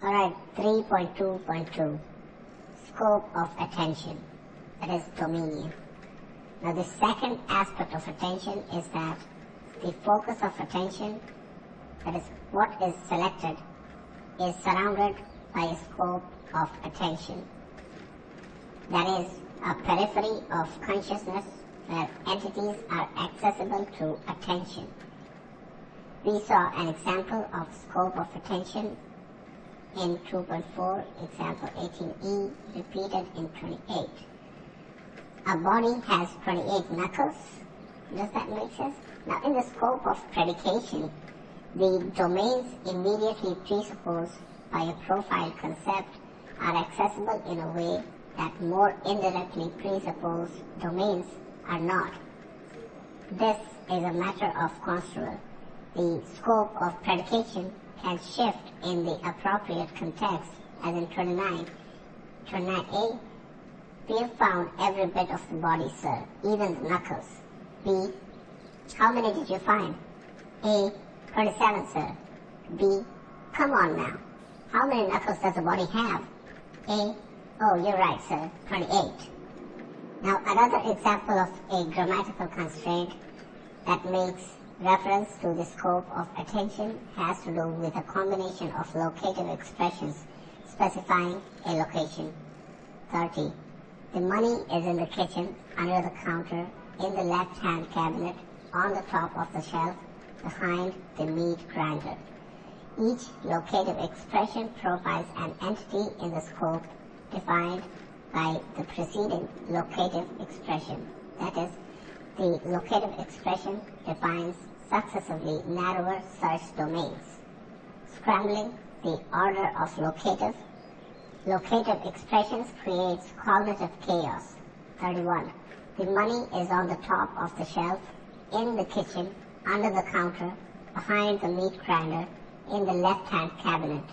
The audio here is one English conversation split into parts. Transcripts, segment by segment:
Alright, 3.2.2 Scope of attention, that is dominion. Now the second aspect of attention is that the focus of attention, that is what is selected, is surrounded by a scope of attention. That is a periphery of consciousness where entities are accessible to attention. We saw an example of scope of attention in 2.4, example 18e, repeated in 28. A body has 28 knuckles. Does that make sense? Now, in the scope of predication, the domains immediately presupposed by a profile concept are accessible in a way that more indirectly presupposed domains are not. This is a matter of construal. The scope of predication can shift in the appropriate context, as in 29. 29a, we have found every bit of the body, sir, even the knuckles. B, how many did you find? A, 27, sir. B, come on now. How many knuckles does the body have? A, oh, you're right, sir, 28. Now, another example of a grammatical constraint that makes reference to the scope of attention has to do with a combination of locative expressions specifying a location. 30. The money is in the kitchen, under the counter, in the left-hand cabinet, on the top of the shelf, behind the meat grinder. Each locative expression provides an entity in the scope defined by the preceding locative expression. That is, the locative expression defines successively narrower search domains. Scrambling the order of locative expressions creates cognitive chaos. 31. The money is on the top of the shelf, in the kitchen, under the counter, behind the meat grinder, in the left-hand cabinet.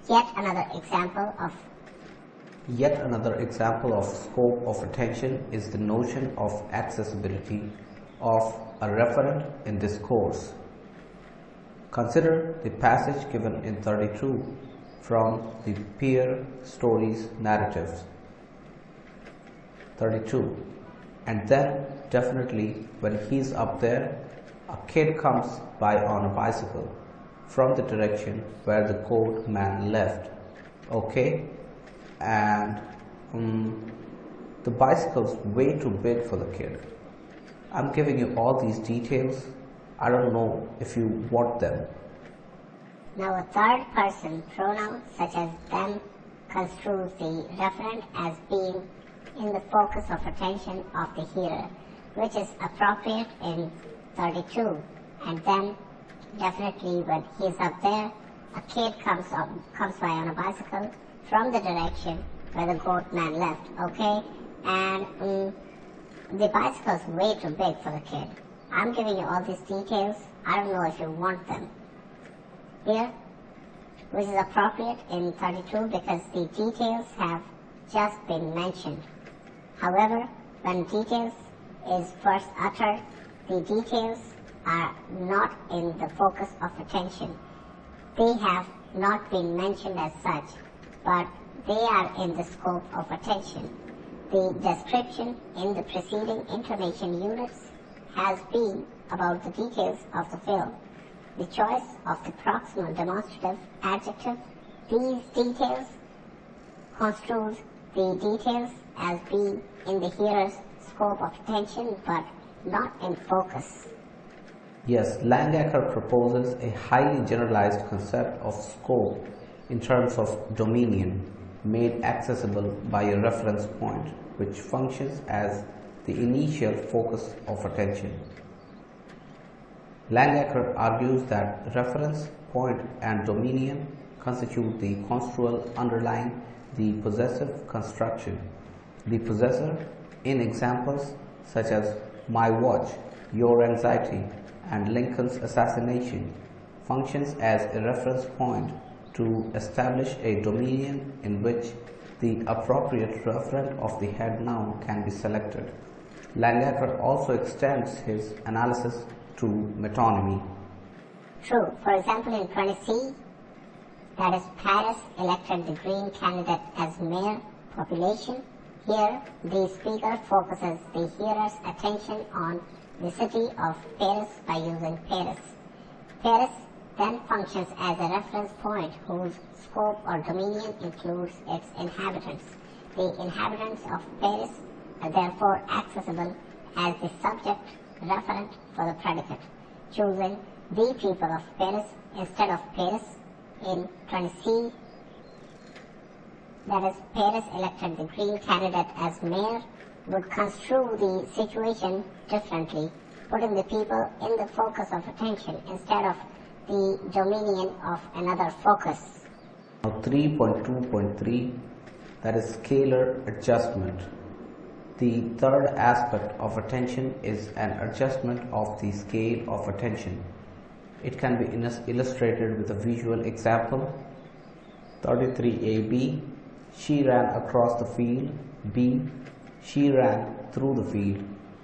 Yet another example of scope of attention is the notion of accessibility of a referent in discourse. Consider the passage given in 32 from the Peer Stories narratives. 32. And then, definitely, when he's up there, a kid comes by on a bicycle from the direction where the coat man left. Okay? And the bicycle's way too big for the kid. I'm giving you all these details. I don't know if you want them. Now a third person pronoun such as them construes the referent as being in the focus of attention of the hearer, which is appropriate in 32. And then definitely when he's up there, a kid comes by on a bicycle from the direction where the goat man left, okay? And the bicycle's way too big for the kid. I'm giving you all these details. I don't know if you want them. Here, which is appropriate in 32 because the details have just been mentioned. However, when details is first uttered, the details are not in the focus of attention. They have not been mentioned as such, but they are in the scope of attention. The description in the preceding intonation units has been about the details of the film. The choice of the proximal demonstrative adjective, these details, construes the details as being in the hearer's scope of attention but not in focus. Yes, Langacker proposes a highly generalized concept of scope in terms of dominion, made accessible by a reference point, which functions as the initial focus of attention. Langacker argues that reference point and dominion constitute the construal underlying the possessive construction. The possessor, in examples such as my watch, your anxiety, and Lincoln's assassination, functions as a reference point to establish a dominion in which the appropriate referent of the head noun can be selected. Langacker also extends his analysis to metonymy. True. For example, in 20c, That is, Paris elected the Green candidate as mayor. Population. Here, the speaker focuses the hearer's attention on the city of Paris by using Paris. Paris then functions as a reference point whose scope or dominion includes its inhabitants. The inhabitants of Paris are therefore accessible as the subject referent for the predicate, choosing the people of Paris instead of Paris in 20C. That is, Paris elected the Green candidate as mayor would construe the situation differently, putting the people in the focus of attention instead of the dominion of another focus. Now 3.2.3, that is scalar adjustment. The third aspect of attention is an adjustment of the scale of attention. It can be illustrated with a visual example. 33AB, she ran across the field. B, she ran through the field.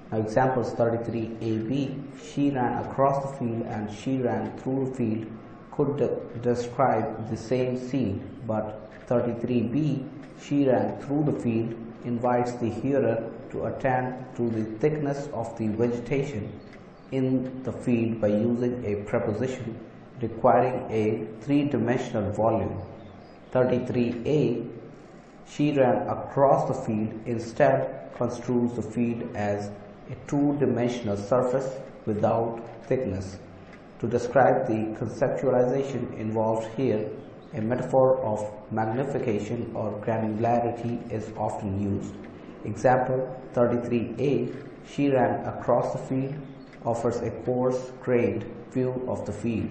Now examples 33AB, she ran across the field and she ran through the field could describe the same scene, but 33B, she ran through the field, invites the hearer to attend to the thickness of the vegetation in the field by using a preposition requiring a three-dimensional volume. 33A, she ran across the field, instead construes the field as a two-dimensional surface without thickness. To describe the conceptualization involved here, a metaphor of magnification or granularity is often used. Example 33A, she ran across the field, offers a coarse-grained view of the field,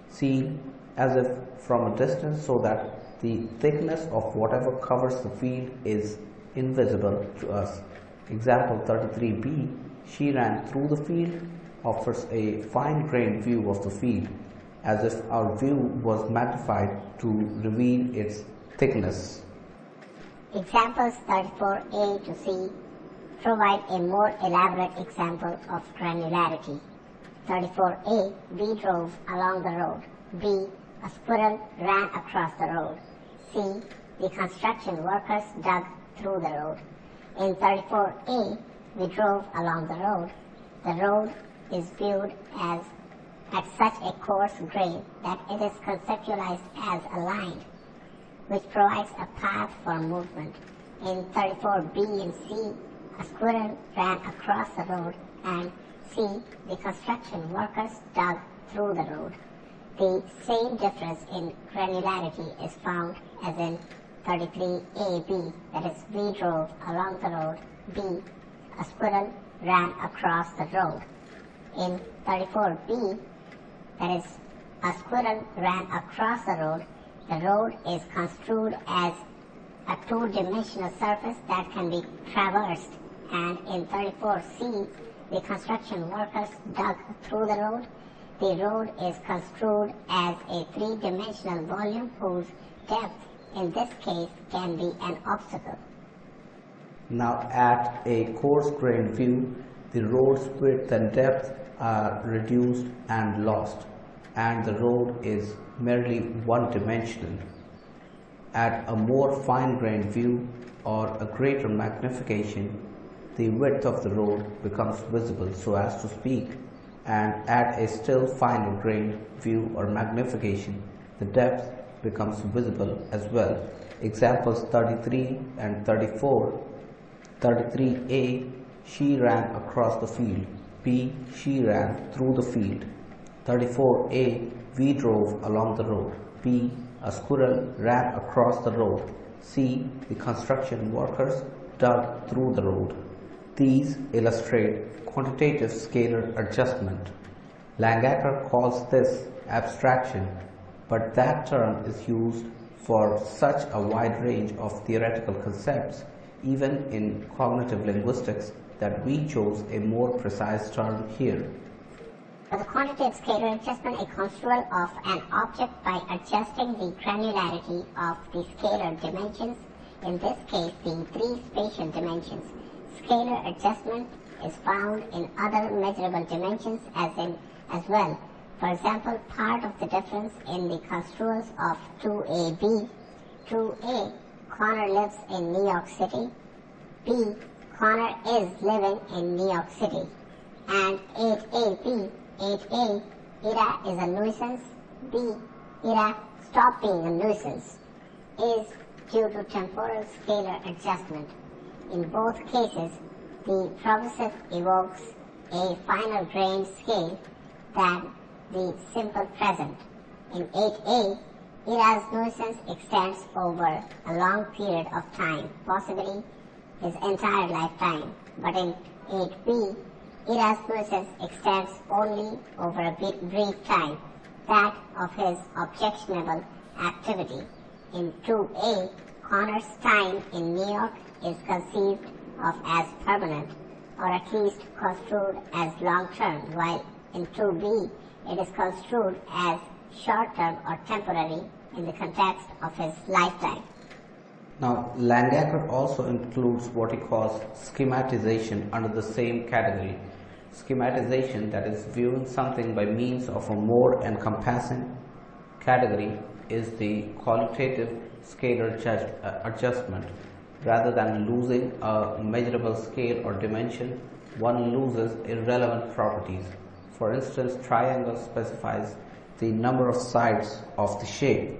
seen as if from a distance so that the thickness of whatever covers the field is invisible to us. Example 33B, she ran through the field, offers a fine-grained view of the field, as if our view was magnified to reveal its thickness. Examples 34A to C provide a more elaborate example of granularity. 34A, we drove along the road. B, a squirrel ran across the road. C, the construction workers dug through the road. In 34A, we drove along the road. The road is viewed as at such a coarse grain that it is conceptualized as a line, which provides a path for movement. In 34B and C, a squirrel ran across the road, and C, the construction workers dug through the road. The same difference in granularity is found as in 33AB, that is, we drove along the road. B, a squirrel ran across the road. In 34B, that is, a squirrel ran across the road is construed as a two-dimensional surface that can be traversed, and in 34C, the construction workers dug through the road is construed as a three-dimensional volume whose depth in this case can be an obstacle. Now at a coarse-grained view, the road's width and depth are reduced and lost, and the road is merely one-dimensional. At a more fine-grained view or a greater magnification, the width of the road becomes visible, so as to speak, and at a still finer-grained view or magnification, the depth becomes visible as well. Examples 33 and 34. 33A, she ran across the field. B, she ran through the field. 34A, we drove along the road. B, a squirrel ran across the road. C, the construction workers dug through the road. These illustrate quantitative scalar adjustment. Langacker calls this abstraction, but that term is used for such a wide range of theoretical concepts, even in cognitive linguistics, that we chose a more precise term here. For the quantitative scalar adjustment, a construal of an object by adjusting the granularity of the scalar dimensions, in this case being three spatial dimensions. Scalar adjustment is found in other measurable dimensions as well, For example, part of the difference in the construals of 2AB, 2A, Connor lives in New York City, B, Connor is living in New York City, and 8AB, 8A, Ira is a nuisance, B, Ira, stop being a nuisance, is due to temporal scalar adjustment. In both cases, the progressive evokes a finer grained scale than the simple present. In 8A, Ira's nuisance extends over a long period of time, possibly his entire lifetime. But in 8B, Ira's nuisance extends only over a brief time, that of his objectionable activity. In 2A, Connor's time in New York is conceived of as permanent, or at least construed as long-term, while in 2B, it is construed as short-term or temporary in the context of his lifetime. Now, Langacker also includes what he calls schematization under the same category. Schematization, that is viewing something by means of a more encompassing category, is the qualitative scalar adjustment. Rather than losing a measurable scale or dimension, one loses irrelevant properties. For instance, triangle specifies the number of sides of the shape,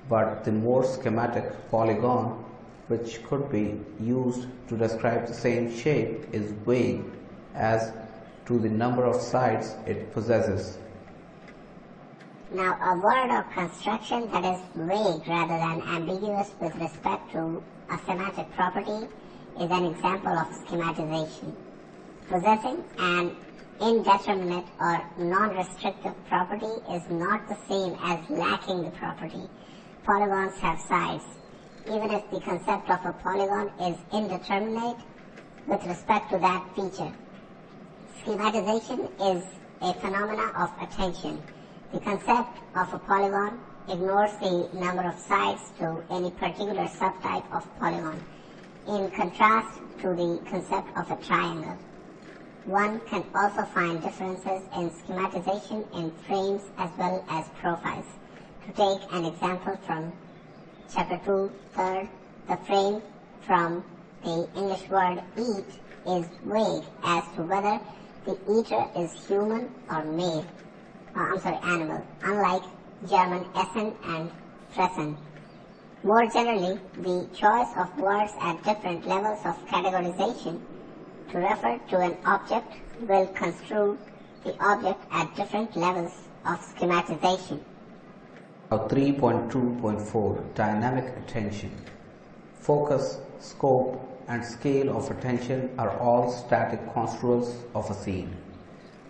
but the more schematic polygon, which could be used to describe the same shape, is vague as to the number of sides it possesses. Now, a word or construction that is vague rather than ambiguous with respect to a semantic property is an example of schematization. Possessing an indeterminate or non-restrictive property is not the same as lacking the property. Polygons have sides. Even if the concept of a polygon is indeterminate with respect to that feature. Schematization is a phenomena of attention. The concept of a polygon ignores the number of sides to any particular subtype of polygon, in contrast to the concept of a triangle. One can also find differences in schematization in frames as well as profiles. To take an example from Chapter 2, third, the frame from the English word eat is vague as to whether the eater is human or animal, unlike German Essen and Fressen. More generally, the choice of words at different levels of categorization to refer to an object will construe the object at different levels of schematization. Now 3.2.4 Dynamic Attention. Focus, scope, and scale of attention are all static construals of a scene.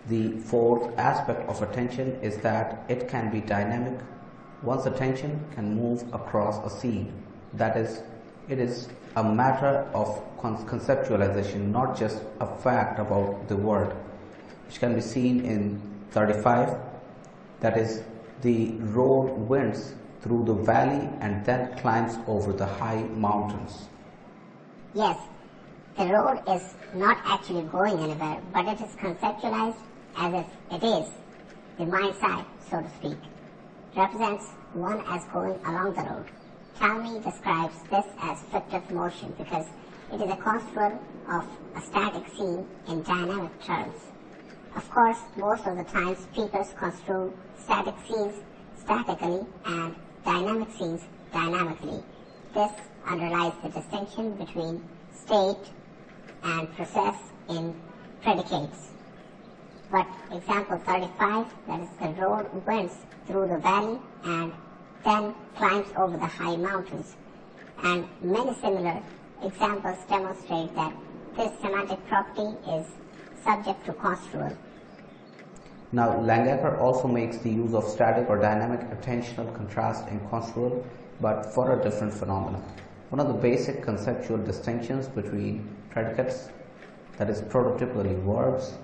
The fourth aspect of attention is that it can be dynamic. One's attention can move across a scene. That is, it is a matter of conceptualization, not just a fact about the world, which can be seen in 35. That is, the road winds through the valley and then climbs over the high mountains. Yes, the road is not actually going anywhere, but it is conceptualized as if it is. The mind's eye, so to speak, represents one as going along the road. Talmy describes this as fictive motion because it is a construal of a static scene in dynamic terms. Of course, most of the time speakers construe static scenes statically and dynamic scenes dynamically. This underlies the distinction between state and process in predicates. But example 35, that is, the road winds through the valley and then climbs over the high mountains. And many similar examples demonstrate that this semantic property is subject to construal. Now, Langacker also makes the use of static or dynamic attentional contrast in construal, but for a different phenomenon. One of the basic conceptual distinctions between predicates, that is prototypically verbs,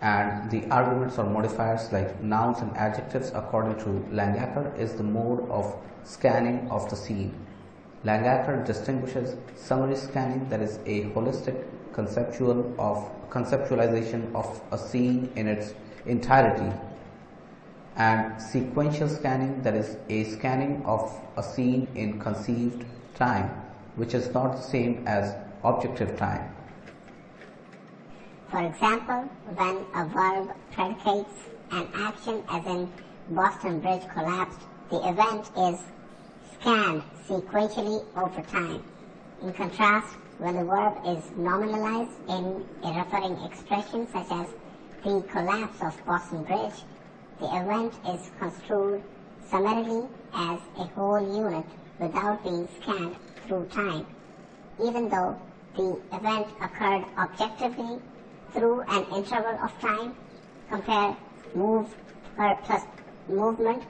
and the arguments or modifiers like nouns and adjectives according to Langacker is the mode of scanning of the scene. Langacker distinguishes summary scanning, that is a holistic conceptualization of a scene in its entirety, and sequential scanning, that is a scanning of a scene in conceived time, which is not the same as objective time. For example, when a verb predicates an action, as in Boston Bridge collapsed, the event is scanned sequentially over time. In contrast, when the verb is nominalized in a referring expression such as the collapse of Boston Bridge, the event is construed summarily as a whole unit without being scanned through time, even though the event occurred objectively through an interval of time. Compare move plus movement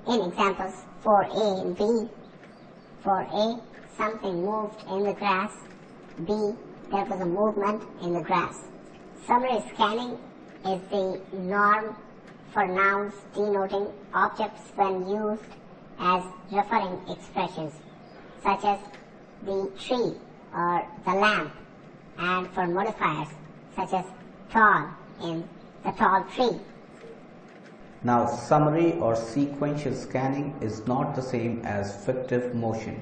in examples 4a and b. For A, something moved in the grass. B, there was a movement in the grass. Summary scanning is the norm for nouns denoting objects when used as referring expressions, such as the tree or the lamp, and for modifiers such as tall in the tall tree. Now, summary or sequential scanning is not the same as fictive motion.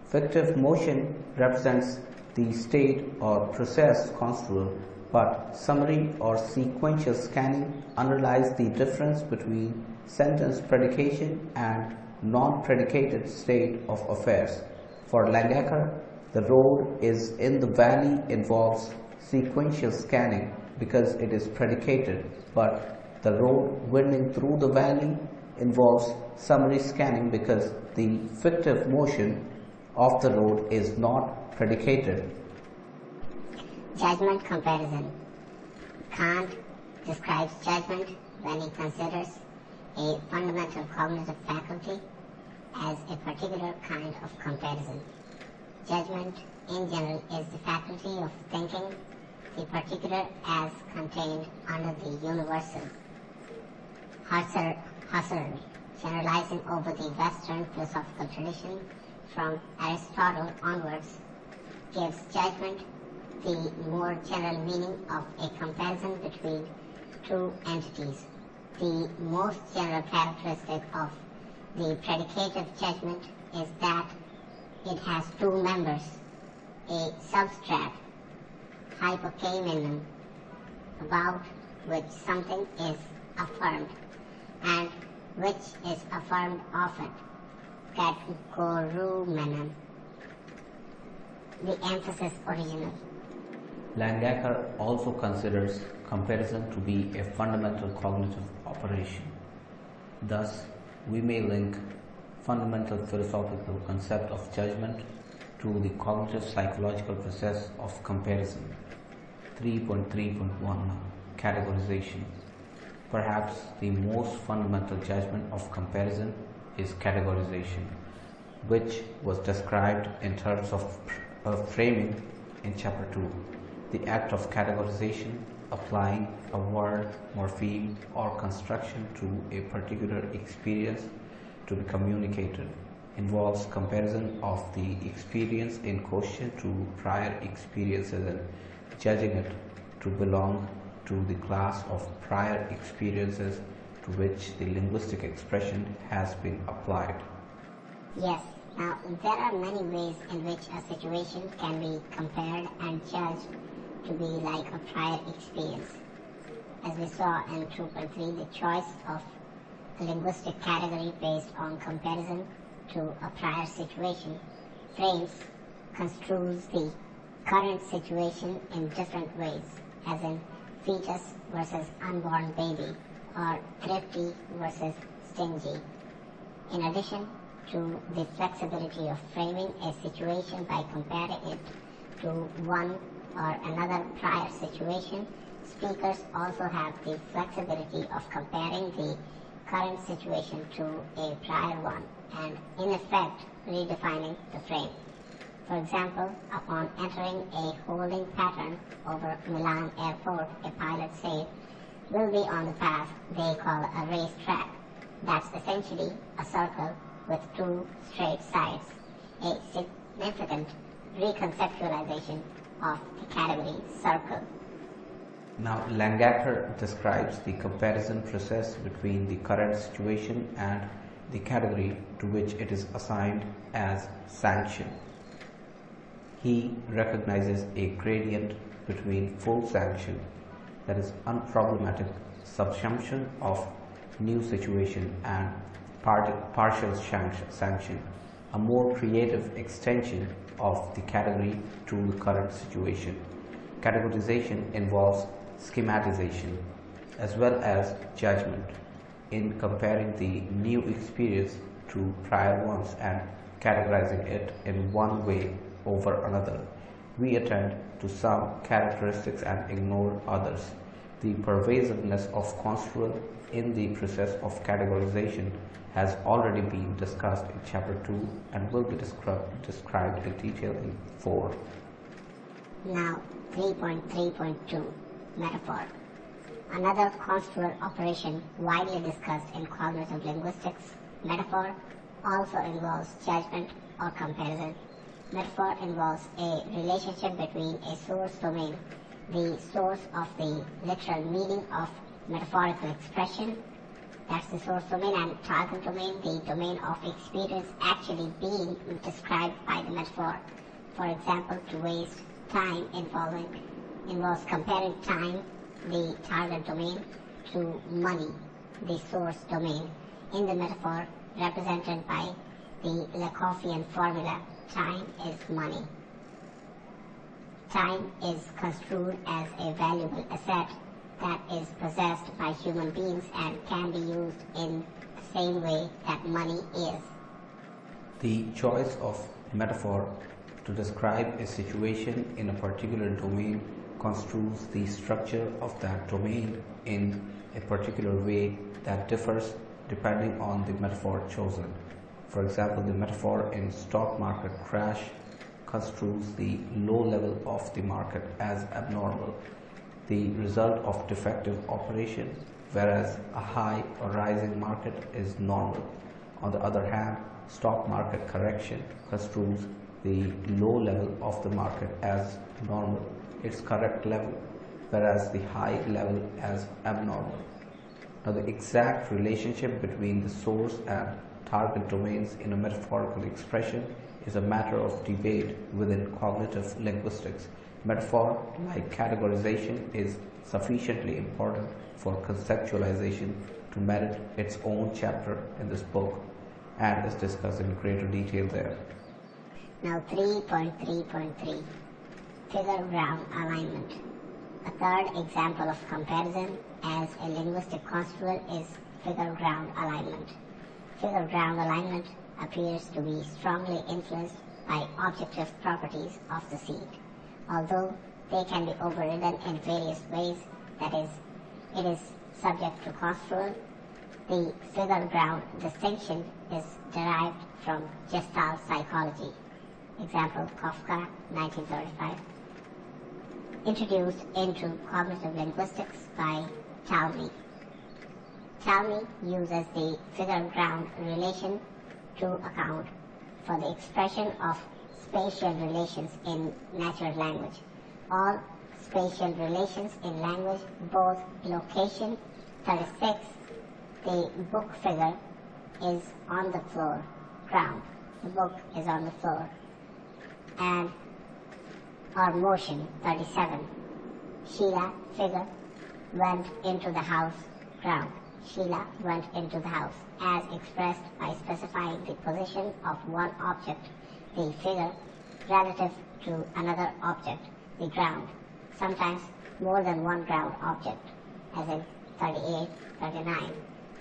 Fictive motion represents the state or process construal, but summary or sequential scanning underlies the difference between sentence predication and non-predicated state of affairs. For Langacker, the road is in the valley involves sequential scanning because it is predicated, but the road winding through the valley involves summary scanning because the fictive motion of the road is not predicated. Judgment comparison. Kant describes judgment when he considers a fundamental cognitive faculty as a particular kind of comparison. Judgment in general is the faculty of thinking the particular as contained under the universal. Husserl, generalizing over the Western philosophical tradition from Aristotle onwards, gives judgment the more general meaning of a comparison between two entities. The most general characteristic of the predicative judgment is that it has two members, a substrat, hypokaimenon, about which something is affirmed, and which is affirmed of it, kategoroumenon, the emphasis original. Langacker also considers comparison to be a fundamental cognitive operation. Thus, we may link fundamental philosophical concept of judgment to the cognitive psychological process of comparison. 3.3.1 Categorization. Perhaps the most fundamental judgment of comparison is categorization, which was described in terms of framing in Chapter 2. The act of categorization, applying a word, morpheme, or construction to a particular experience to be communicated, involves comparison of the experience in question to prior experiences and judging it to belong to the class of prior experiences to which the linguistic expression has been applied. Yes. Now, there are many ways in which a situation can be compared and judged to be like a prior experience. As we saw in 2.3, the choice of a linguistic category based on comparison to a prior situation frames, construes the current situation in different ways, as in fetus versus unborn baby, or thrifty versus stingy. In addition to the flexibility of framing a situation by comparing it to one or another prior situation, speakers also have the flexibility of comparing the current situation to a prior one and, in effect, redefining the frame. For example, upon entering a holding pattern over Milan airport, a pilot said, "We'll be on the path they call a racetrack." That's essentially a circle with two straight sides, a significant reconceptualization of the category circle. Now, Langacker describes the comparison process between the current situation and the category to which it is assigned as sanction. He recognizes a gradient between full sanction, that is unproblematic subsumption of new situation, and partial sanction, a more creative extension of the category to the current situation. Categorization involves schematization as well as judgment in comparing the new experience to prior ones and categorizing it in one way over another. We attend to some characteristics and ignore others. The pervasiveness of construal in the process of categorization has already been discussed in Chapter 2 and will be described in detail in 4. Now, 3.3.2 Metaphor. Another construal operation widely discussed in cognitive linguistics. Metaphor also involves judgment or comparison. Metaphor involves a relationship between a source domain, the source of the literal meaning of metaphorical expression, that's the source domain, and target domain, the domain of experience actually being described by the metaphor. For example, to waste time involves comparing time, the target domain, to money, the source domain, in the metaphor represented by the Lakoffian formula, time is money. Time is construed as a valuable asset that is possessed by human beings and can be used in the same way that money is. The choice of metaphor to describe a situation in a particular domain construes the structure of that domain in a particular way that differs depending on the metaphor chosen. For example, the metaphor in stock market crash construes the low level of the market as abnormal, the result of defective operation, whereas a high or rising market is normal. On the other hand, stock market correction construes the low level of the market as normal, its correct level, whereas the high level as abnormal. Now, the exact relationship between the source and target domains in a metaphorical expression is a matter of debate within cognitive linguistics. Metaphor, like categorization, is sufficiently important for conceptualization to merit its own chapter in this book and is discussed in greater detail there. Now 3.3.3 Figure ground alignment. A third example of comparison as a linguistic construal is figure ground alignment. Figure ground alignment appears to be strongly influenced by objective properties of the seed. Although they can be overridden in various ways, that is, it is subject to construal, the figure ground distinction is derived from Gestalt psychology. Example, Kafka, 1935. Introduced into cognitive linguistics by Talmy. Talmy uses the figure ground relation to account for the expression of spatial relations in natural language. All spatial relations in language, both location, 36, the book figure is on the floor, ground, the book is on the floor, and or motion, 37, Sheila, figure, went into the house, ground. Sheila went into the house, as expressed by specifying the position of one object, the figure, relative to another object, the ground, sometimes more than one ground object, as in 38, 39.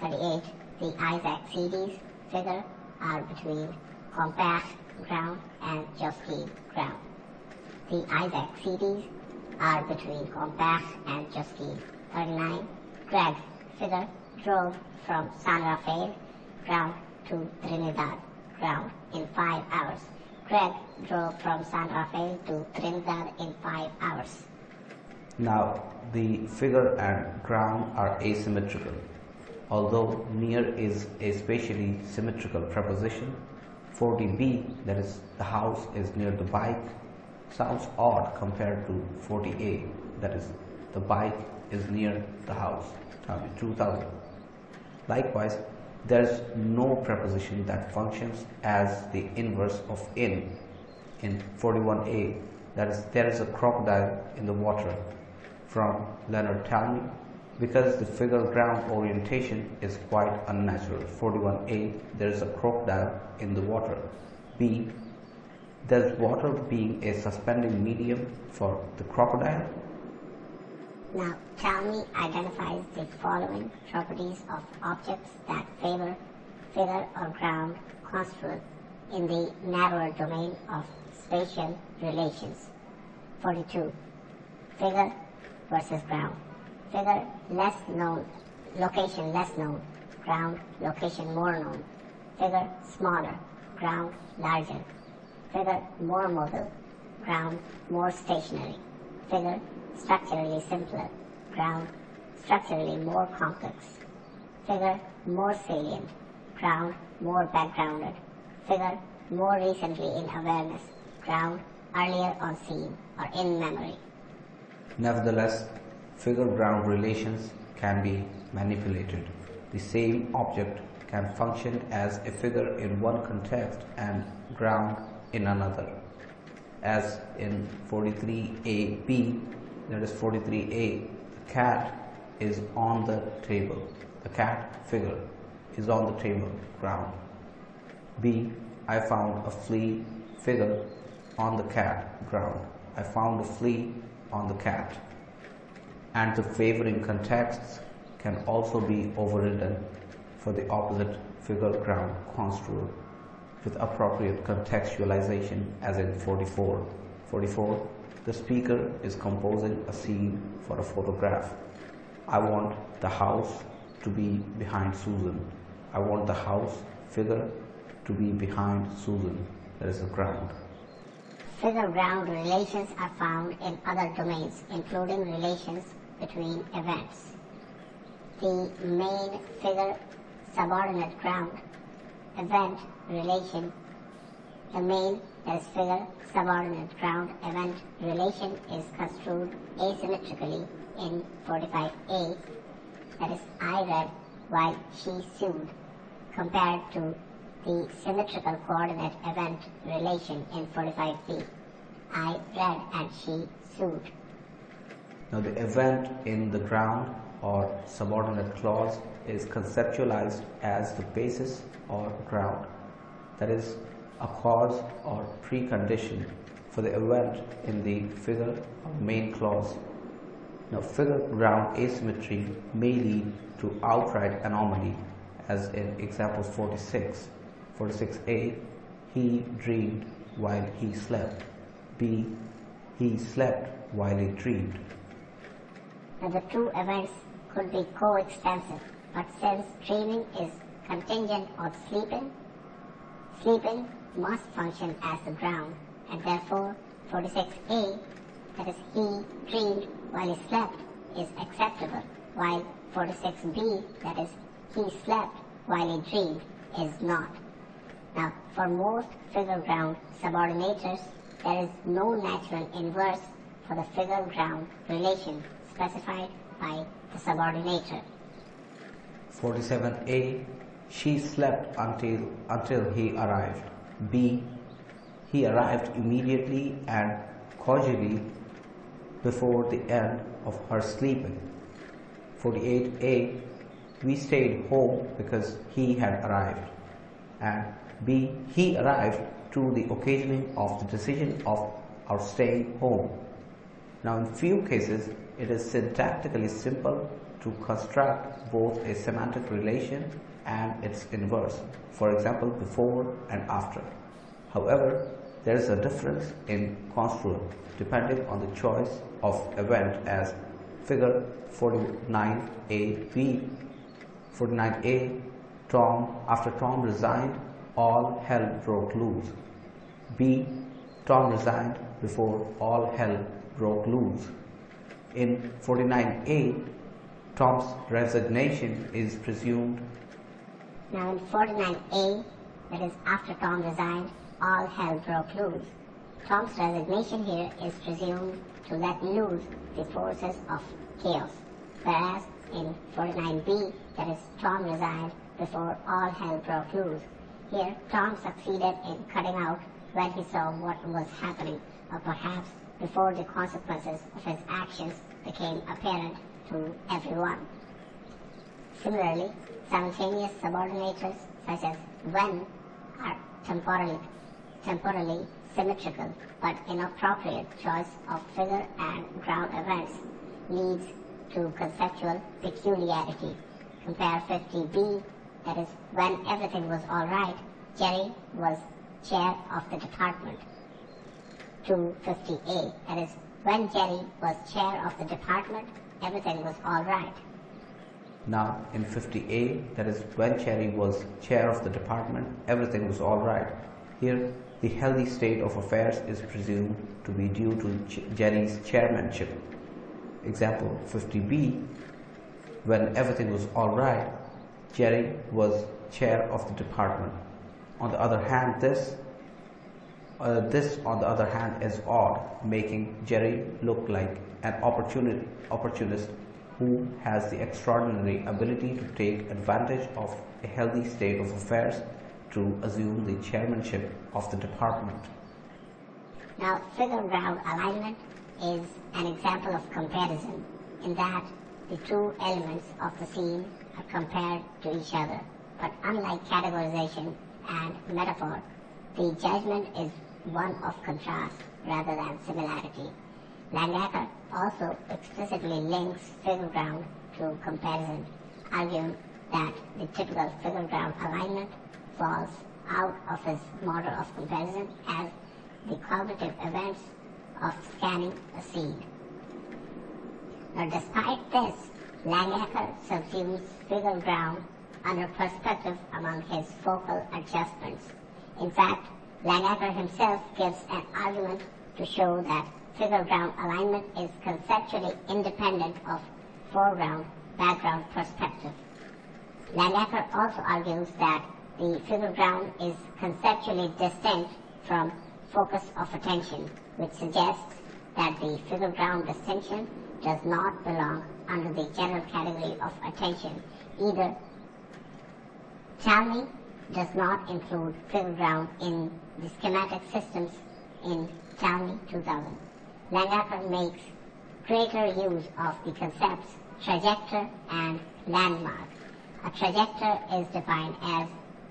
38, the Isaac CDs figure are between Compaq ground and Joski ground. The Isaac CDs are between Compaq and Joski. 39, Greg figure drove from San Rafael ground to Trinidad ground in 5 hours. Greg drove from San Rafael to Trinidad in 5 hours. Now, the figure and ground are asymmetrical. Although near is a spatially symmetrical preposition, 40b, that is, the house is near the bike, sounds odd compared to 40a, that is, the bike is near the house. 2000. Likewise, there is no preposition that functions as the inverse of in 41a. That is, there is a crocodile in the water. From Leonard Talmy, because the figure ground orientation is quite unnatural. 41a, there is a crocodile in the water. B, does water being a suspending medium for the crocodile? Now, Talmy identifies the following properties of objects that favor figure or ground construal in the narrower domain of spatial relations. 42. Figure versus ground. Figure less known, location less known, ground location more known. Figure smaller, ground larger. Figure more mobile, ground more stationary. Figure structurally simpler, ground structurally more complex. Figure more salient, ground more backgrounded. Figure more recently in awareness, ground earlier on scene or in memory. Nevertheless, figure-ground relations can be manipulated. The same object can function as a figure in one context and ground in another. As in 43a(b), that is 43a, the cat is on the table. The cat figure is on the table, ground. B, I found a flea figure on the cat, ground. I found a flea on the cat. And the favoring contexts can also be overridden for the opposite figure ground construal with appropriate contextualization, as in 44. 44, the speaker is composing a scene for a photograph. I want the house to be behind Susan. I want the house figure to be behind Susan. That is the ground. Figure-ground relations are found in other domains, including relations between events. The main figure subordinate ground event relation, the main, that is figure subordinate ground event relation, is construed asymmetrically in 45a, that is I read while she sued, compared to the symmetrical coordinate event relation in 45b. I read and she sued. Now the event in the ground or subordinate clause is conceptualized as the basis or ground. That is a cause or precondition for the event in the figure or main clause. Now figure-ground asymmetry may lead to outright anomaly, as in example 46. 46a, he dreamed while he slept. B, he slept while he dreamed. Now the two events could be coextensive, but since dreaming is contingent on sleeping, sleeping must function as the ground, and therefore 46a, that is he dreamed while he slept, is acceptable, while 46b, that is he slept while he dreamed, is not. Now, for most figure-ground subordinators, there is no natural inverse for the figure-ground relation specified by the subordinator. 47a, she slept until he arrived. B, he arrived immediately and causally before the end of her sleeping. 48a, we stayed home because he had arrived. And B, he arrived to the occasioning of the decision of our staying home. Now in few cases, it is syntactically simple to construct both a semantic relation and its inverse, for example before and after. However, there is a difference in construal depending on the choice of event, as figure 49a(b). 49a, after Tom resigned, all hell broke loose. B, Tom resigned before all hell broke loose. In 49a, Tom's resignation is presumed. Now in 49a, that is after Tom resigned, all hell broke loose. Tom's resignation here is presumed to let loose the forces of chaos, whereas in 49b, that is, Tom resigned before all hell broke loose. Here, Tom succeeded in cutting out when he saw what was happening, or perhaps before the consequences of his actions became apparent to everyone. Similarly, simultaneous subordinators such as when are temporally symmetrical but inappropriate choice of figure and ground events leads to conceptual peculiarity. Compare 50b, that is, when everything was all right, Jerry was chair of the department, to 50a, that is, when Jerry was chair of the department, everything was all right. Now, in 50a, that is, when Jerry was chair of the department, everything was all right. Here, the healthy state of affairs is presumed to be due to Jerry's chairmanship. Example 50b, when everything was all right, Jerry was chair of the department. On the other hand, this on the other hand is odd, making Jerry look like an opportunist who has the extraordinary ability to take advantage of a healthy state of affairs to assume the chairmanship of the department. Now, figure-ground alignment is an example of comparison in that the two elements of the scene are compared to each other. But unlike categorization and metaphor, the judgment is one of contrast rather than similarity. Langacker also explicitly links figure-ground to comparison, arguing that the typical figure-ground alignment falls out of his model of comparison as the cognitive events of scanning a scene. Now, despite this, Langacker subsumes figure-ground under perspective among his focal adjustments. In fact, Langacker himself gives an argument to show that figure-ground alignment is conceptually independent of foreground-background perspective. Langacker also argues that the figure-ground is conceptually distinct from focus of attention, which suggests that the figure-ground distinction does not belong under the general category of attention. Either Talmy does not include figure-ground in the schematic systems in Talmy 2000. Langacker makes greater use of the concepts trajector and landmark. A trajector is defined as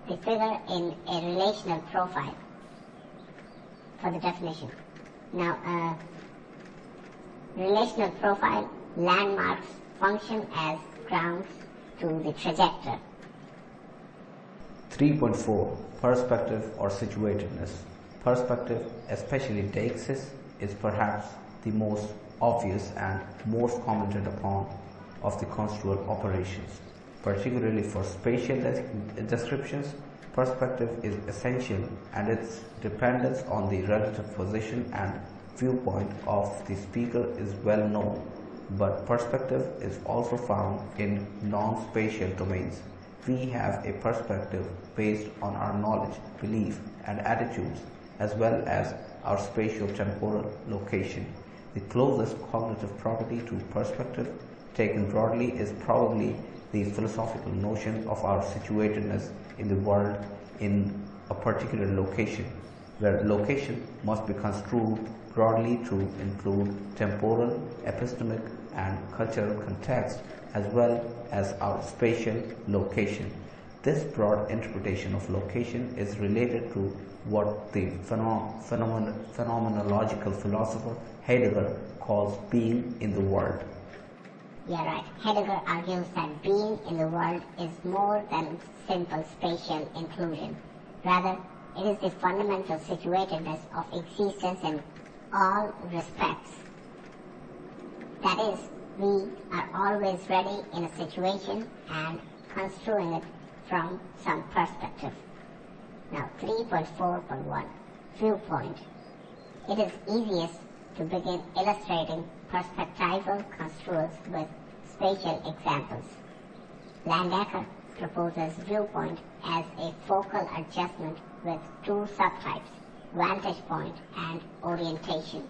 the figure in a relational profile for the definition. Now, a relational profile landmarks function as grounds to the trajector. 3.4 Perspective or situatedness. Perspective, especially deixis, is perhaps the most obvious and most commented upon of the construal operations. Particularly for spatial descriptions, perspective is essential, and its dependence on the relative position and viewpoint of the speaker is well known. But perspective is also found in non-spatial domains. We have a perspective based on our knowledge, belief, and attitudes, as well as our spatio-temporal location. The closest cognitive property to perspective, taken broadly, is probably the philosophical notion of our situatedness in the world in a particular location, where location must be construed broadly to include temporal, epistemic, and cultural context, as well as our spatial location. This broad interpretation of location is related to what the phenomenological philosopher Heidegger calls being in the world. Yeah, right. Heidegger argues that being in the world is more than simple spatial inclusion. Rather, it is the fundamental situatedness of existence in all respects. That is, we are always ready in a situation and construing it from some perspective. Now, 3.4.1 Viewpoint. It is easiest to begin illustrating perspectival construals with spatial examples. Langacker proposes viewpoint as a focal adjustment with two subtypes, vantage point and orientation.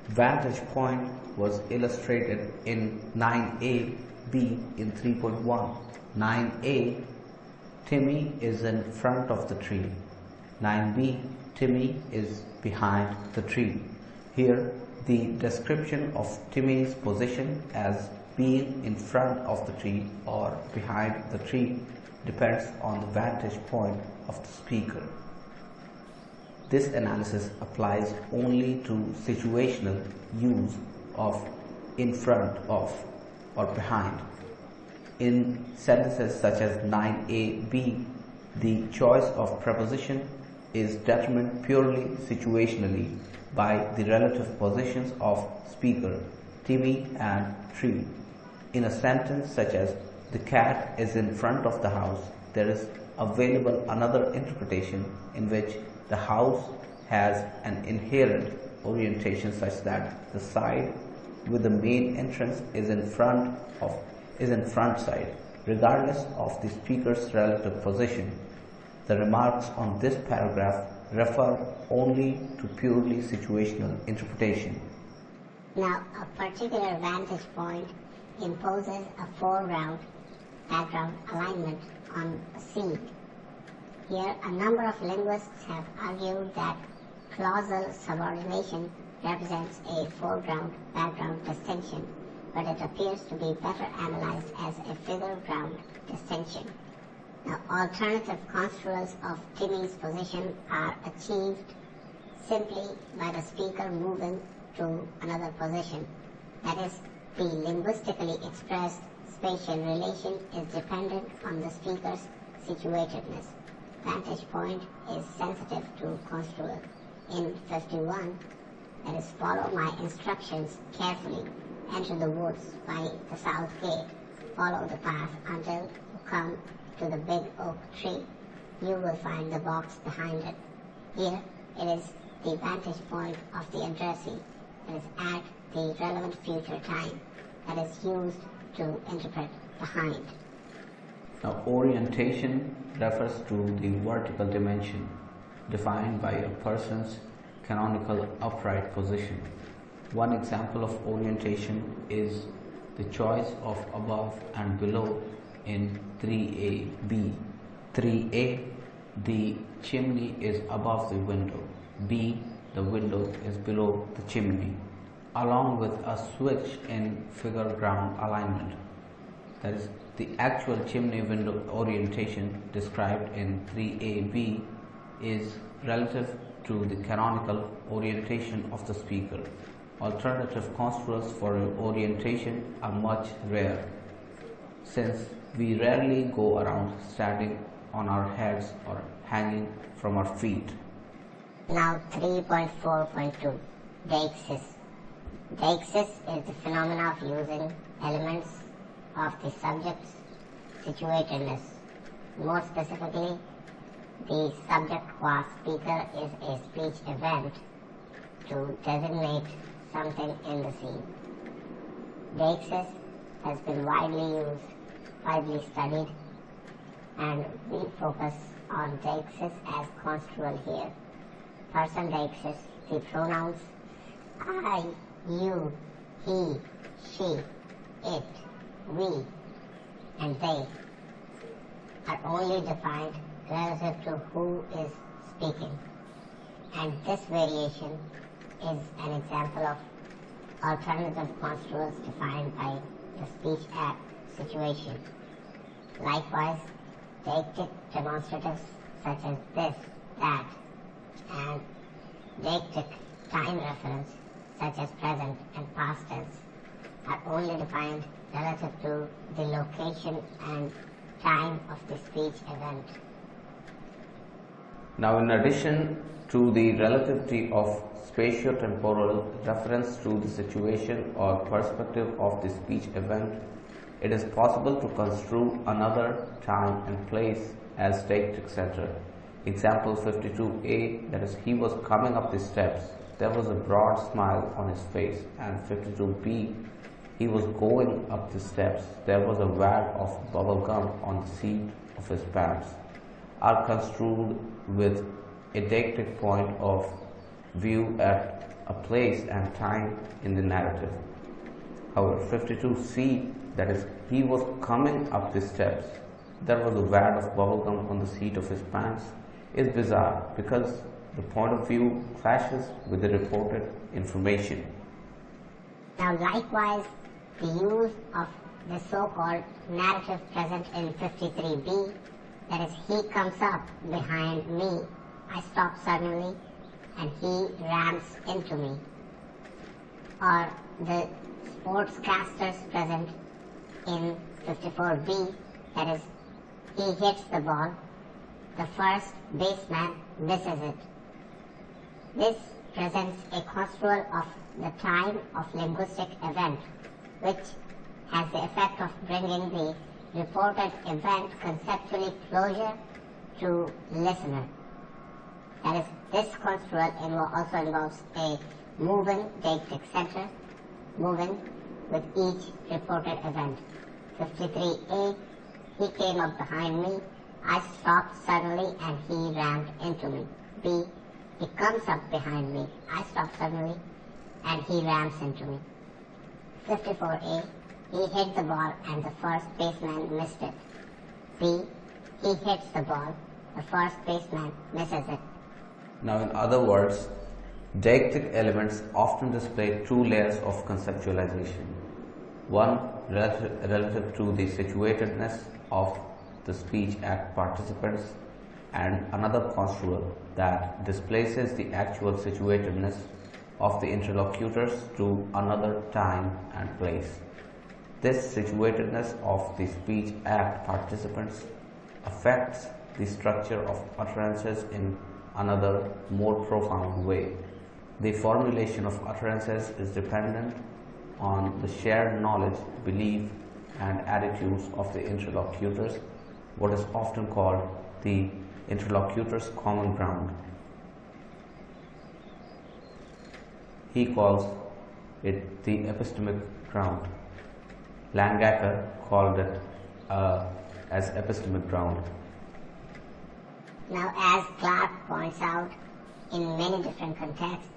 Vantage point was illustrated in 9a, B in 3.1. 9a, Timmy is in front of the tree. 9b, Timmy is behind the tree. Here, the description of Timmy's position as being in front of the tree or behind the tree depends on the vantage point of the speaker. This analysis applies only to situational use of in front of or behind. In sentences such as 9a-b, the choice of preposition is determined purely situationally by the relative positions of speaker, Timmy and tree. In a sentence such as the cat is in front of the house, there is available another interpretation in which the house has an inherent orientation such that the side with the main entrance is in front side, regardless of the speaker's relative position. The remarks on this paragraph refer only to purely situational interpretation. Now, a particular vantage point imposes a foreground background alignment on a scene. Here, a number of linguists have argued that clausal subordination represents a foreground-background distinction, but it appears to be better analyzed as a figure-ground distinction. Now, alternative construals of Timmy's position are achieved simply by the speaker moving to another position. That is, the linguistically expressed spatial relation is dependent on the speaker's situatedness. Vantage point is sensitive to construal. In 51, that is, follow my instructions carefully. Enter the woods by the south gate. Follow the path until you come to the big oak tree. You will find the box behind it. Here, it is the vantage point of the addressee, that is at the relevant future time, that is used to interpret behind. Now, orientation refers to the vertical dimension defined by a person's canonical upright position. One example of orientation is the choice of above and below in 3a-b. 3a, the chimney is above the window. b, the window is below the chimney, along with a switch in figure ground alignment. That is, the actual chimney window orientation described in 3a-b is relative to the canonical orientation of the speaker. Alternative construals for orientation are much rarer, since we rarely go around standing on our heads or hanging from our feet. Now 3.4.2, Deixis. Deixis is the phenomena of using elements of the subject's situatedness. More specifically, the subject qua speaker is a speech event to designate something in the scene. Deixis has been widely used, widely studied, and we focus on deixis as construal here. Person deixis, the pronouns I, you, he, she, it, we, and they are only defined relative to who is speaking. And this variation is an example of alternative construals defined by the speech act situation. Likewise, deictic demonstratives such as this, that, and deictic time reference such as present and past tense are only defined relative to the location and time of the speech event. Now, in addition to the relativity of spatiotemporal reference to the situation or perspective of the speech event, it is possible to construe another time and place as deictic center. Example 52a, that is, he was coming up the steps. There was a broad smile on his face. And 52b, he was going up the steps. There was a wag of bubble gum on the seat of his pants. Are construed with a deictic point of view at a place and time in the narrative. However, 52C, that is, he was coming up the steps, there was a wad of bubblegum on the seat of his pants, is bizarre because the point of view clashes with the reported information. Now likewise, the use of the so-called narrative present in 53B, that is, he comes up behind me, I stop suddenly, and he rams into me. Or the sportscasters present in 54B, that is, he hits the ball, the first baseman misses it. This presents a construal of the time of linguistic event, which has the effect of bringing the reported event conceptually closer to listener. That is, this construal also involves a moving deictic center, moving with each reported event. 53A, he came up behind me, I stopped suddenly and he rammed into me. B, he comes up behind me, I stop suddenly and he rams into me. 54A, he hit the ball and the first baseman missed it. B, he hits the ball, the first baseman misses it. Now, in other words, deictic elements often display two layers of conceptualization. One relative to the situatedness of the speech act participants, and another construal that displaces the actual situatedness of the interlocutors to another time and place. This situatedness of the speech act participants affects the structure of utterances in another, more profound way. The formulation of utterances is dependent on the shared knowledge, belief, and attitudes of the interlocutors, what is often called the interlocutor's common ground. He calls it the epistemic ground. Langacker called it as epistemic ground. Now, as Clark points out, in many different contexts,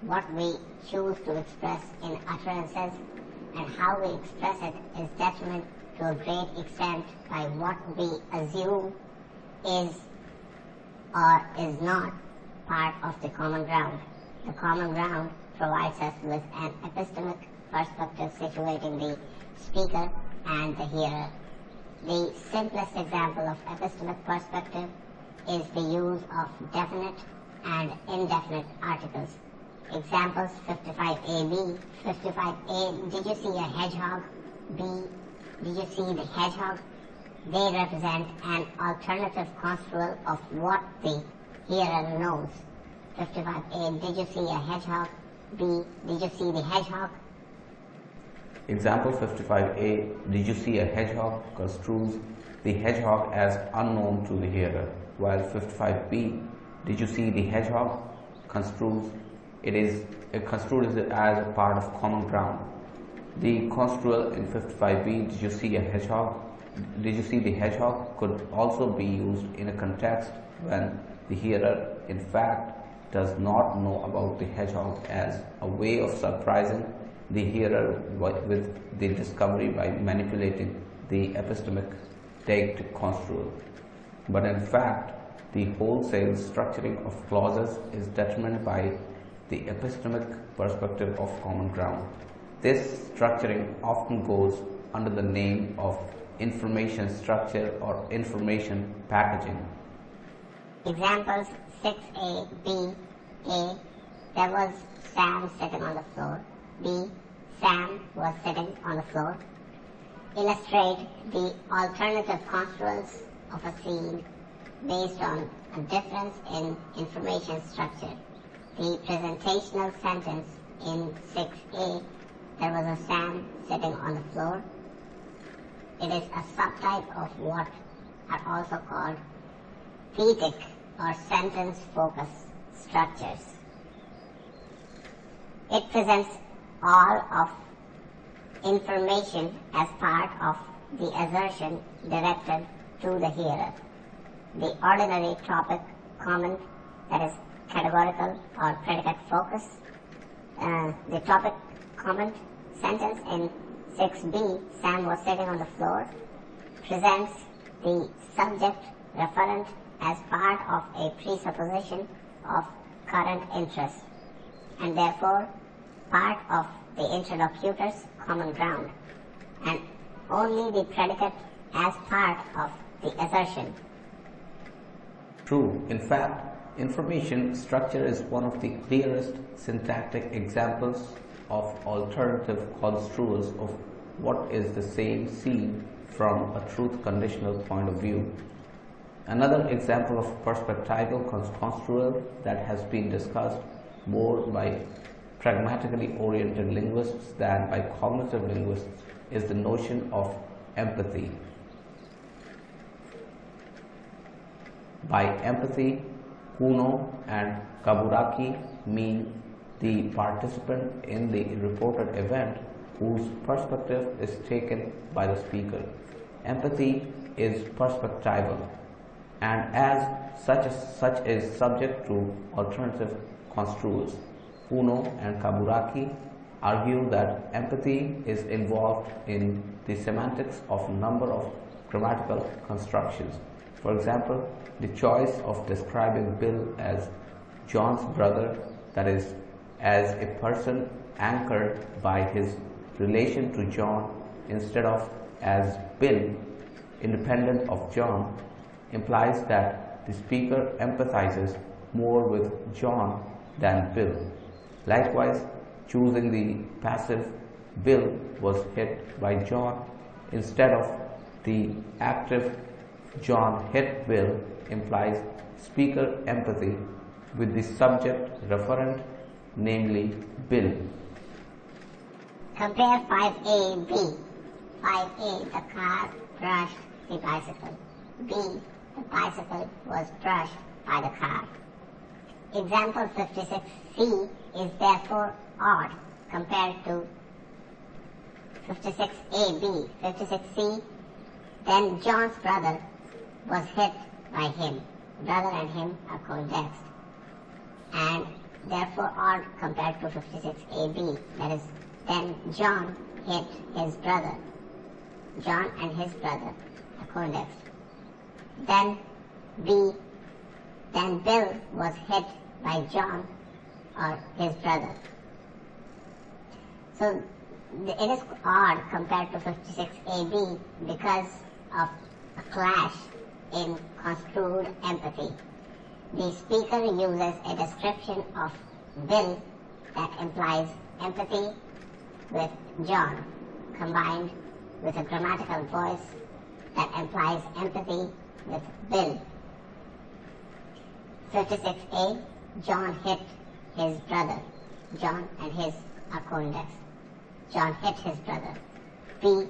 what we choose to express in utterances and how we express it is determined to a great extent by what we assume is or is not part of the common ground. The common ground provides us with an epistemic perspective situating the speaker and the hearer. The simplest example of epistemic perspective is the use of definite and indefinite articles. Examples 55A, B. 55A, did you see a hedgehog? B, did you see the hedgehog? They represent an alternative construal of what the hearer knows. 55A, did you see a hedgehog? B, did you see the hedgehog? Example 55A, did you see a hedgehog? Construes the hedgehog as unknown to the hearer, while 55B, did you see the hedgehog? Construes it as a part of common ground. The construal in 55B, did you see a hedgehog? Did you see the hedgehog? Could also be used in a context when the hearer, in fact, does not know about the hedgehog as a way of surprising the hearer with the discovery by manipulating the epistemic deictic construal. But in fact, the wholesale structuring of clauses is determined by the epistemic perspective of common ground. This structuring often goes under the name of information structure or information packaging. Examples 6A, B, A, there was Sam sitting on the floor. B, Sam was sitting on the floor. Illustrate the alternative construals of a scene based on a difference in information structure. The presentational sentence in 6A, there was a Sam sitting on the floor. It is a subtype of what are also called thetic or sentence focus structures. It presents all of information as part of the assertion directed to the hearer. The ordinary topic, comment, that is categorical or predicate focus. The topic comment sentence in 6b, Sam was sitting on the floor, presents the subject referent as part of a presupposition of current interest and therefore part of the interlocutor's common ground, and only the predicate as part of the assertion. True. In fact, information structure is one of the clearest syntactic examples of alternative construals of what is the same seen from a truth conditional point of view. Another example of perspectival construal that has been discussed more by pragmatically oriented linguists than by cognitive linguists is the notion of empathy. By empathy, Kuno and Kaburaki mean the participant in the reported event whose perspective is taken by the speaker. Empathy is perspectival and as such is subject to alternative construals. Kuno and Kaburaki argue that empathy is involved in the semantics of a number of grammatical constructions. For example, the choice of describing Bill as John's brother, that is, as a person anchored by his relation to John instead of as Bill, independent of John, implies that the speaker empathizes more with John than Bill. Likewise, choosing the passive Bill was hit by John instead of the active John hit Bill implies speaker empathy with the subject referent, namely Bill. Compare 5a, B. 5a, the car brushed the bicycle. B, the bicycle was brushed by the car. Example 56c is therefore odd compared to 56a, B. 56c, then John's brother was hit by him. Brother and him are co-indexed, and therefore odd compared to 56a, B. That is, then John hit his brother. John and his brother are co-indexed. Then B, then Bill was hit by John or his brother. So it is odd compared to 56a, B because of a clash in construed empathy. The speaker uses a description of Bill that implies empathy with John, combined with a grammatical voice that implies empathy with Bill. 56a, John hit his brother. John and his are co-indexed. John hit his brother. B,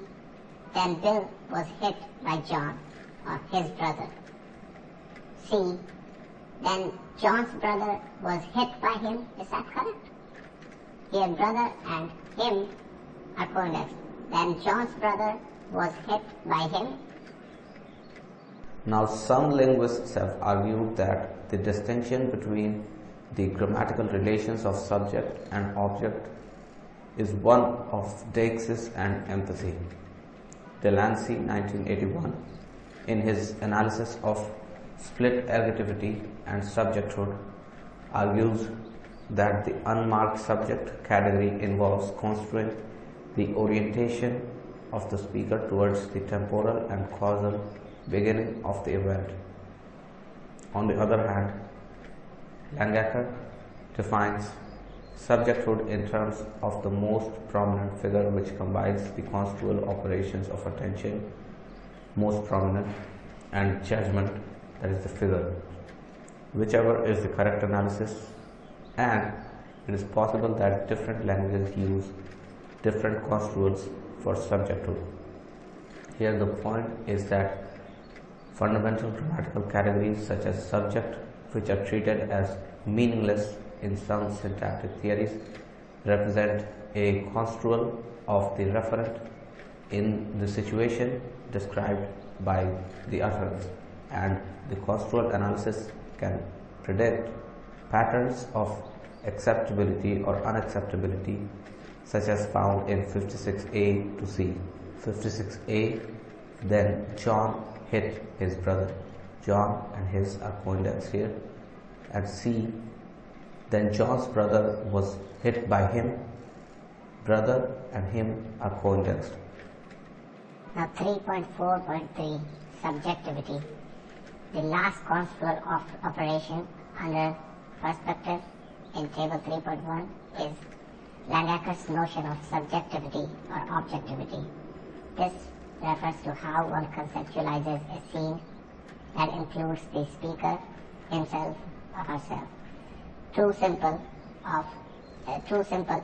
then Bill was hit by John or his brother. C, then John's brother was hit by him. Is that correct? Here brother and him are co-indexed. Then John's brother was hit by him. Now, some linguists have argued that the distinction between the grammatical relations of subject and object is one of deixis and empathy. Delancey, 1981, in his analysis of split ergativity and subjecthood, argues that the unmarked subject category involves construing the orientation of the speaker towards the temporal and causal beginning of the event. On the other hand, Langacker defines subjecthood in terms of the most prominent figure which combines the construal operations of attention, most prominent, and judgment, that is the figure. Whichever is the correct analysis, and it is possible that different languages use different construals for subjecthood. Here the point is that fundamental grammatical categories such as subject, which are treated as meaningless in some syntactic theories, represent a construal of the referent in the situation described by the utterance, and the construal analysis can predict Patterns of acceptability or unacceptability, such as found in 56a to c. 56a, then John hit his brother. John and his are coindexed here. And c, then John's brother was hit by him. Brother and him are coindexed. Now 3.4.3, subjectivity. The last construal of operation under perspective in table 3.1 is Langacker's notion of subjectivity or objectivity. This refers to how one conceptualizes a scene that includes the speaker, himself or herself. Too simple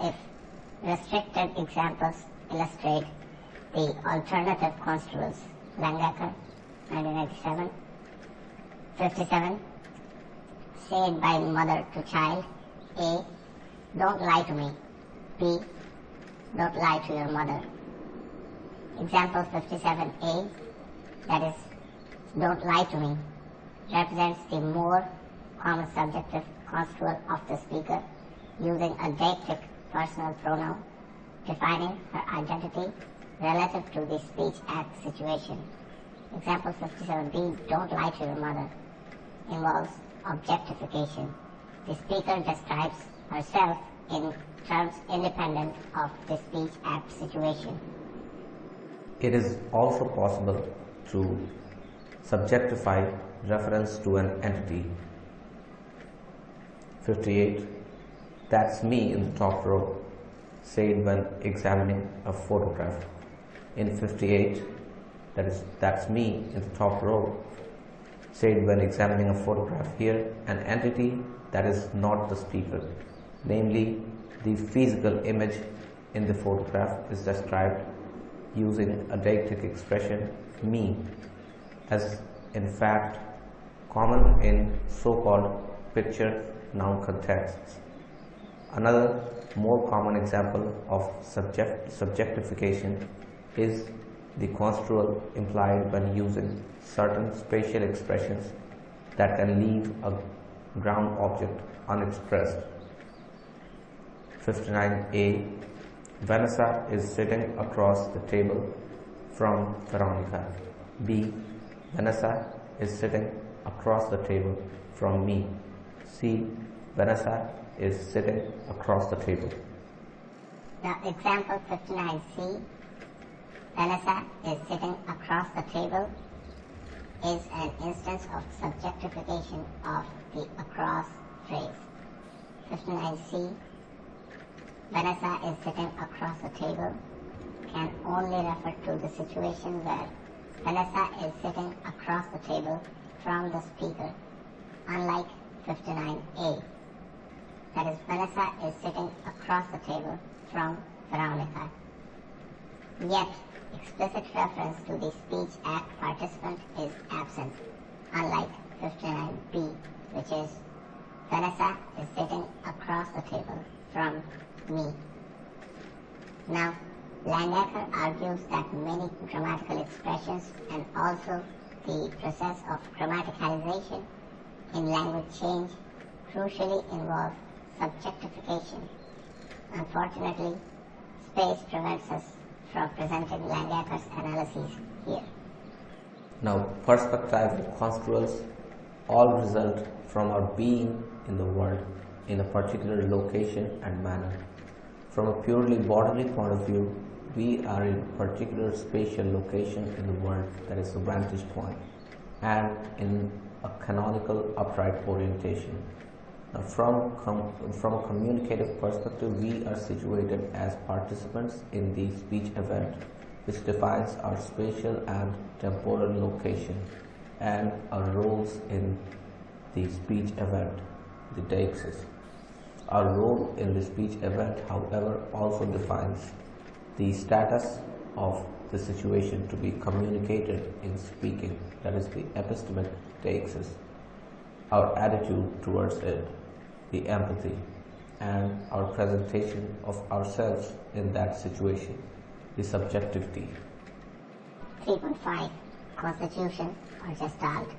if restricted examples illustrate the alternative construals. Langacker, 1997. 57. Said by mother to child. A. Don't lie to me. B. Don't lie to your mother. Example 57a, that is, don't lie to me, represents the more common subjective construal of the speaker using a deictic personal pronoun defining her identity relative to the speech act situation. Example 57b, don't lie to your mother, involves objectification. The speaker describes herself in terms independent of the speech act situation. It is also possible to subjectify reference to an entity. 58. That's me in the top row, said when examining a photograph. In 58, that's me in the top row, said when examining a photograph. Here, an entity that is not the speaker, namely the physical image in the photograph, is described using a deictic expression, me, as in fact common in so-called picture noun contexts. Another more common example of subjectification is the construal implied when using certain spatial expressions that can leave a ground object unexpressed. 59a, Vanessa is sitting across the table from Veronica. B, Vanessa is sitting across the table from me. C, Vanessa is sitting across the table. Now, example 59c, Vanessa is sitting across the table is an instance of subjectification of the across phrase. 59c, Vanessa is sitting across the table can only refer to the situation where Vanessa is sitting across the table from the speaker, unlike 59a. That is, Vanessa is sitting across the table from Veronica. Yet, explicit reference to the speech act participant is absent, unlike 59b, which is Vanessa is sitting across the table from me. Now, Langacker argues that many grammatical expressions and also the process of grammaticalization in language change crucially involve subjectification. Unfortunately, space prevents us from presenting Langacker's analyses here. Now, perspectival construals all result from our being in the world in a particular location and manner. From a purely bodily point of view, we are in a particular spatial location in the world, that is the vantage point, and in a canonical upright orientation. Now, from a communicative perspective, we are situated as participants in the speech event, which defines our spatial and temporal location and our roles in the speech event, the deixis. Our role in the speech event, however, also defines the status of the situation to be communicated in speaking, that is the epistemic deixis, our attitude towards it, the empathy, and our presentation of ourselves in that situation, the subjectivity. 3.5, Constitution or Gestalt.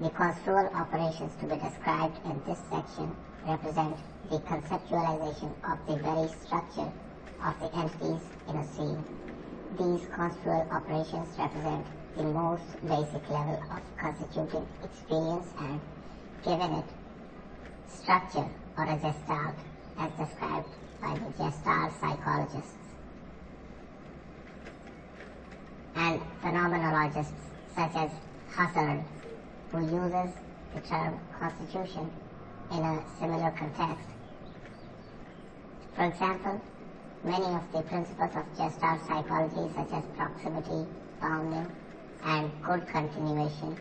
The construal operations to be described in this section represent the conceptualization of the very structure of the entities in a scene. These construal operations represent the most basic level of constituting experience and given it structure or a gestalt as described by the Gestalt psychologists and phenomenologists such as Husserl, who uses the term constitution in a similar context. For example, many of the principles of Gestalt psychology such as proximity, bounding, and good continuation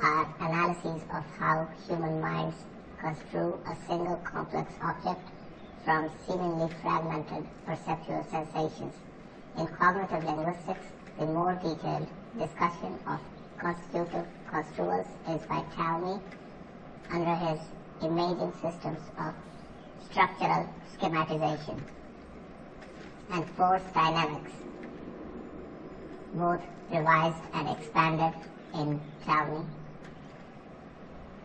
are analyses of how human minds construe a single complex object from seemingly fragmented perceptual sensations. In cognitive linguistics, the more detailed discussion of constitutive construals is by Talmy under his imaging systems of structural schematization and force dynamics, both revised and expanded in Talmy.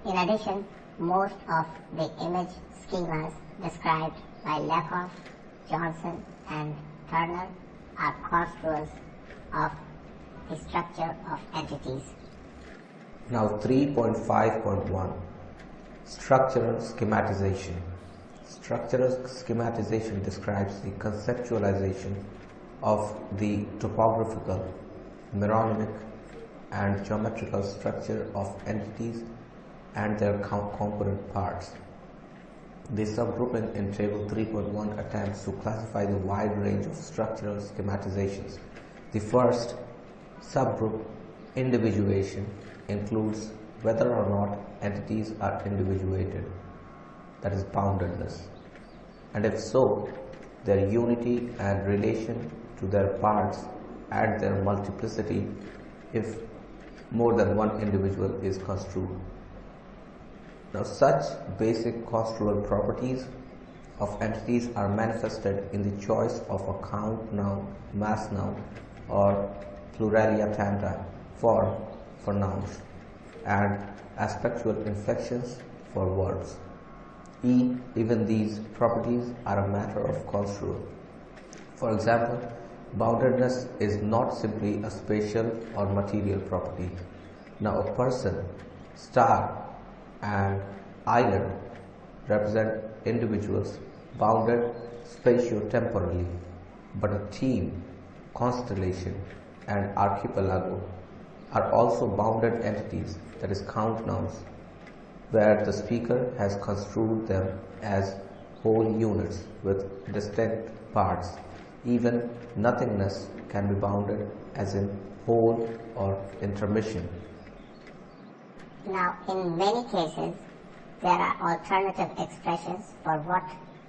In addition, most of the image schemas described by Lakoff, Johnson, and Turner are construals of the structure of entities. Now 3.5.1 Structural schematization. Structural schematization describes the conceptualization of the topographical, meronymic, and geometrical structure of entities and their component parts. The subgrouping in Table 3.1 attempts to classify the wide range of structural schematizations. The first subgroup, individuation, includes whether or not entities are individuated, that is boundedness, and if so, their unity and relation to their parts and their multiplicity if more than one individual is construed. Now, such basic construal properties of entities are manifested in the choice of a count noun, mass noun, or pluralia tanda form for nouns, and aspectual inflections for verbs. Even these properties are a matter of construal. For example, boundedness is not simply a spatial or material property. Now, a person, star, and island represent individuals bounded spatio-temporally, but a team, constellation, and archipelago are also bounded entities, that is count nouns, where the speaker has construed them as whole units with distinct parts. Even nothingness can be bounded as in whole or intermission. Now, in many cases, there are alternative expressions for what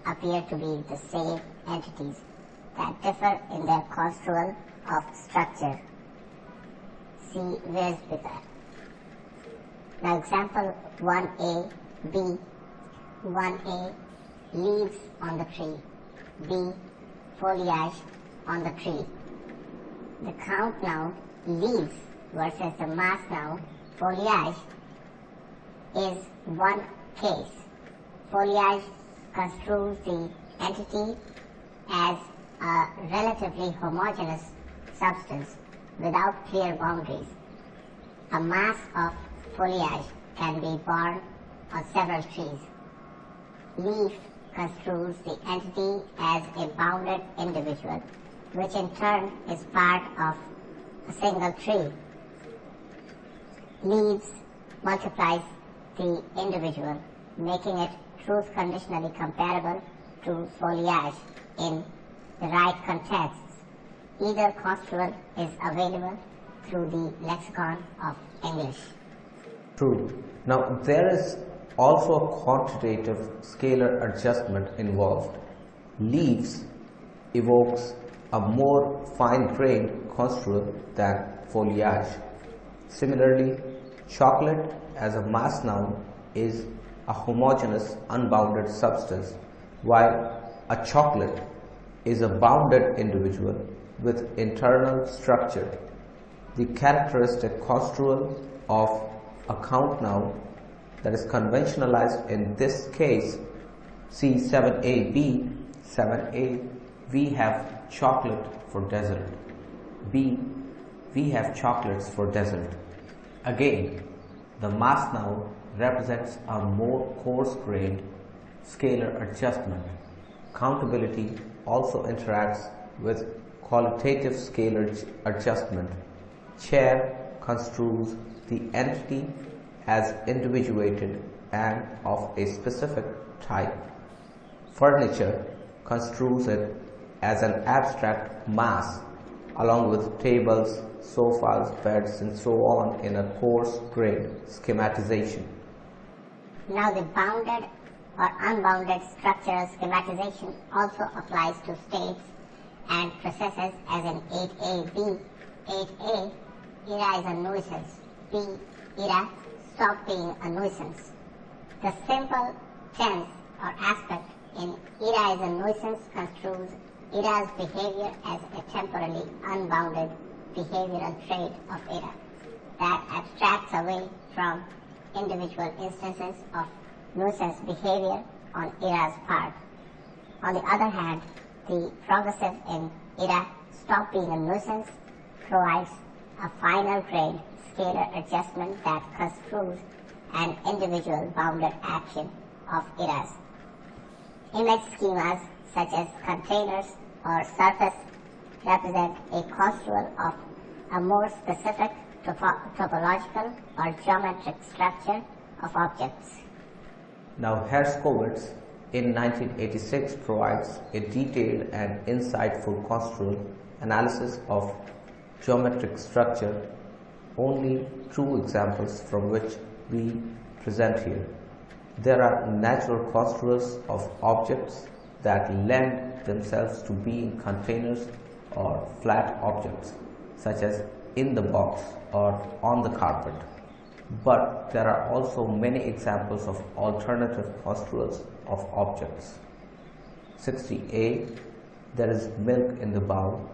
appear to be the same entities that differ in their construal of structure. See where's with that. Now, example 1a, B. 1a, leaves on the tree. B, foliage on the tree. The count noun, leaves, versus the mass noun, foliage, is one case. Foliage construes the entity as a relatively homogeneous substance without clear boundaries. A mass of foliage can be borne on several trees. Leaf construes the entity as a bounded individual, which in turn is part of a single tree. Leaves multiplies the individual, making it truth conditionally comparable to foliage in the right contexts. Either construal is available through the lexicon of English. True. Now, there is also a quantitative scalar adjustment involved. Leaves evokes a more fine-grained construal than foliage. Similarly, chocolate as a mass noun is a homogeneous, unbounded substance, while a chocolate is a bounded individual with internal structure. The characteristic construal of a count noun that is conventionalized in this case See 7a, 7a, we have chocolate for dessert. B, we have chocolates for dessert. Again, the mass now represents a more coarse-grained scalar adjustment. Countability also interacts with qualitative scalar adjustment. Chair construes the entity as individuated and of a specific type. Furniture construes it as an abstract mass along with tables, sofas, beds and so on in a coarse-grained schematization. Now the bounded or unbounded structural schematization also applies to states and processes as in 8a, B. 8a, era is a nuisance. B, era, stop being a nuisance. The simple tense or aspect in era is a nuisance construes era's behavior as a temporally unbounded behavioral trait of era that abstracts away from individual instances of nuisance behavior on era's part. On the other hand, the progressive in era, stop being a nuisance, provides a finer grained scalar adjustment that construes an individual bounded action of eras. Image schemas such as containers or surface represent a construal of a more specific topological or geometric structure of objects. Now Herskovits in 1986 provides a detailed and insightful construal analysis of geometric structure, only two examples from which we present here. There are natural construals of objects that lend themselves to being containers or flat objects, such as in the box or on the carpet. But there are also many examples of alternative construals of objects. 60a, there is milk in the bowl.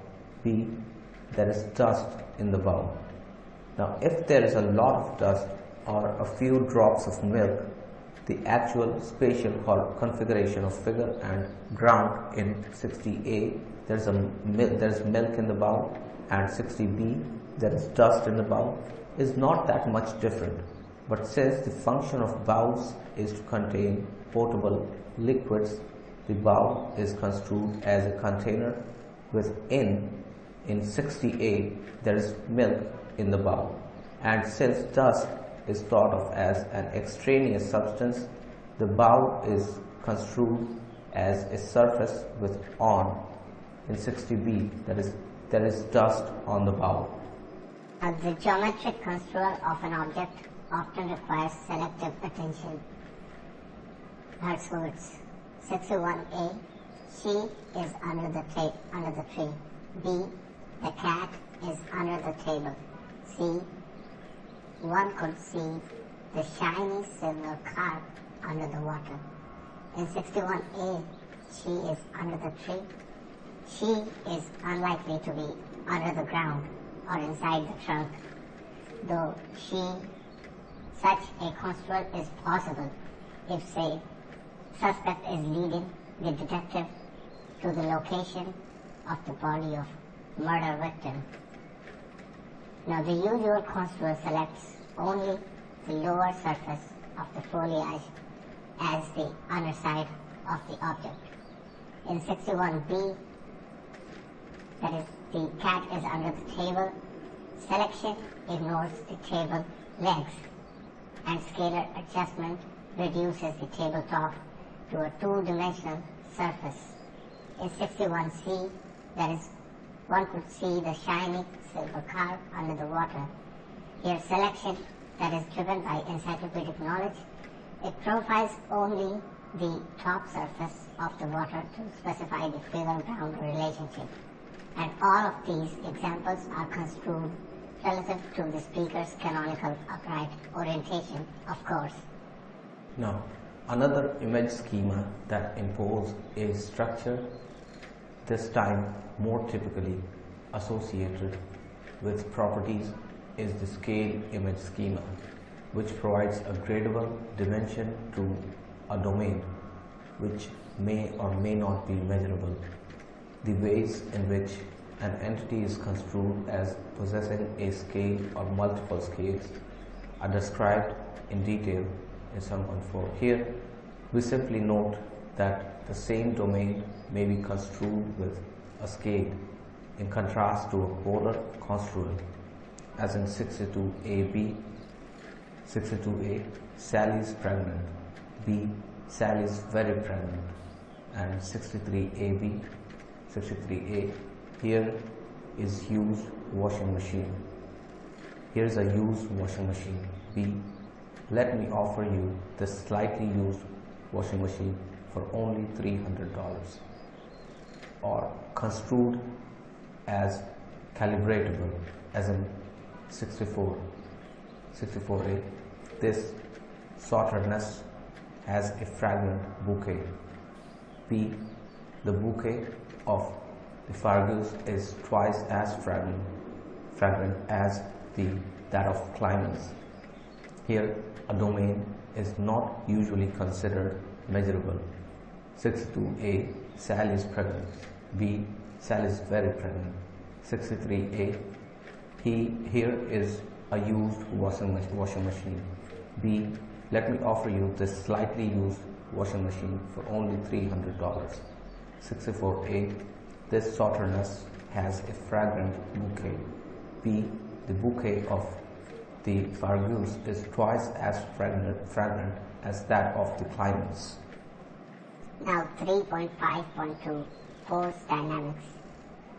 B, there is dust in the bowl. Now, if there is a lot of dust or a few drops of milk, the actual spatial configuration of figure and ground in 60a, there is milk in the bowl, and 60b, there is dust in the bowl, is not that much different. But since the function of bowls is to contain potable liquids, the bowl is construed as a container within. In 60a, there is milk in the bowl, and since dust is thought of as an extraneous substance, the bowl is construed as a surface with on. In 60b, there is dust on the bowl. The geometric construal of an object often requires selective attention. Herskovits. 61a, she is under the tree. B, the cat is under the table. C, one could see the shiny silver carp under the water. In 61a, she is under the tree. She is unlikely to be under the ground or inside the trunk, though such a construal is possible if, say, suspect is leading the detective to the location of the body of murder victim. Now the usual construal selects only the lower surface of the foliage as the underside of the object. In 61b, that is, the cat is under the table, selection ignores the table legs, and scalar adjustment reduces the tabletop to a two-dimensional surface. In 61c, that is, one could see the shiny silver carp under the water. Here selection that is driven by encyclopedic knowledge, it profiles only the top surface of the water to specify the figure-ground relationship. And all of these examples are construed relative to the speaker's canonical upright orientation, of course. Now, another image schema that imposes a structure, this time more typically associated with properties, is the scale image schema, which provides a gradable dimension to a domain. which may or may not be measurable. The ways in which an entity is construed as possessing a scale or multiple scales are described in detail in sum 1.4. Here, we simply note that the same domain may be construed with a scale in contrast to a polar construal, as in 62a, 62a, Sally is pregnant, B, Sally is very pregnant, and 63ab, 63a, here is used washing machine. Here is a used washing machine. B, let me offer you this slightly used washing machine for only $300. Or construed as calibratable, as in 64a, this sortedness has a fragrant bouquet. B, the bouquet of the Fargus is twice as fragrant as that of Clymen's. Here, a domain is not usually considered measurable. 62a, Sally is pregnant. B, Sally is very pregnant. 63a, here is a used washing machine. B, let me offer you this slightly used washing machine for only $300. 64a, this sortedness has a fragrant bouquet. B, the bouquet of the Fargus is twice as fragrant as that of the Clymen's. Now 3.5.2, Force Dynamics.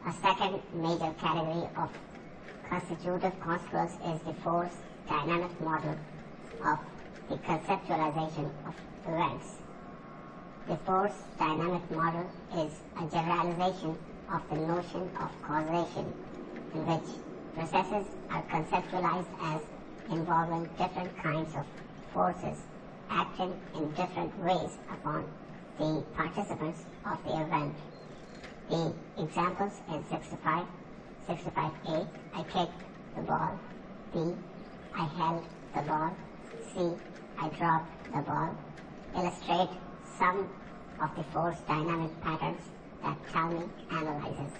A second major category of constitutive construals is the force dynamic model of the conceptualization of events. The force dynamic model is a generalization of the notion of causation, in which processes are conceptualized as involving different kinds of forces acting in different ways upon the participants of the event. The examples in 65a, I kicked the ball. B, I held the ball. C, I dropped the ball, illustrate some of the force dynamic patterns that Talmy analyzes.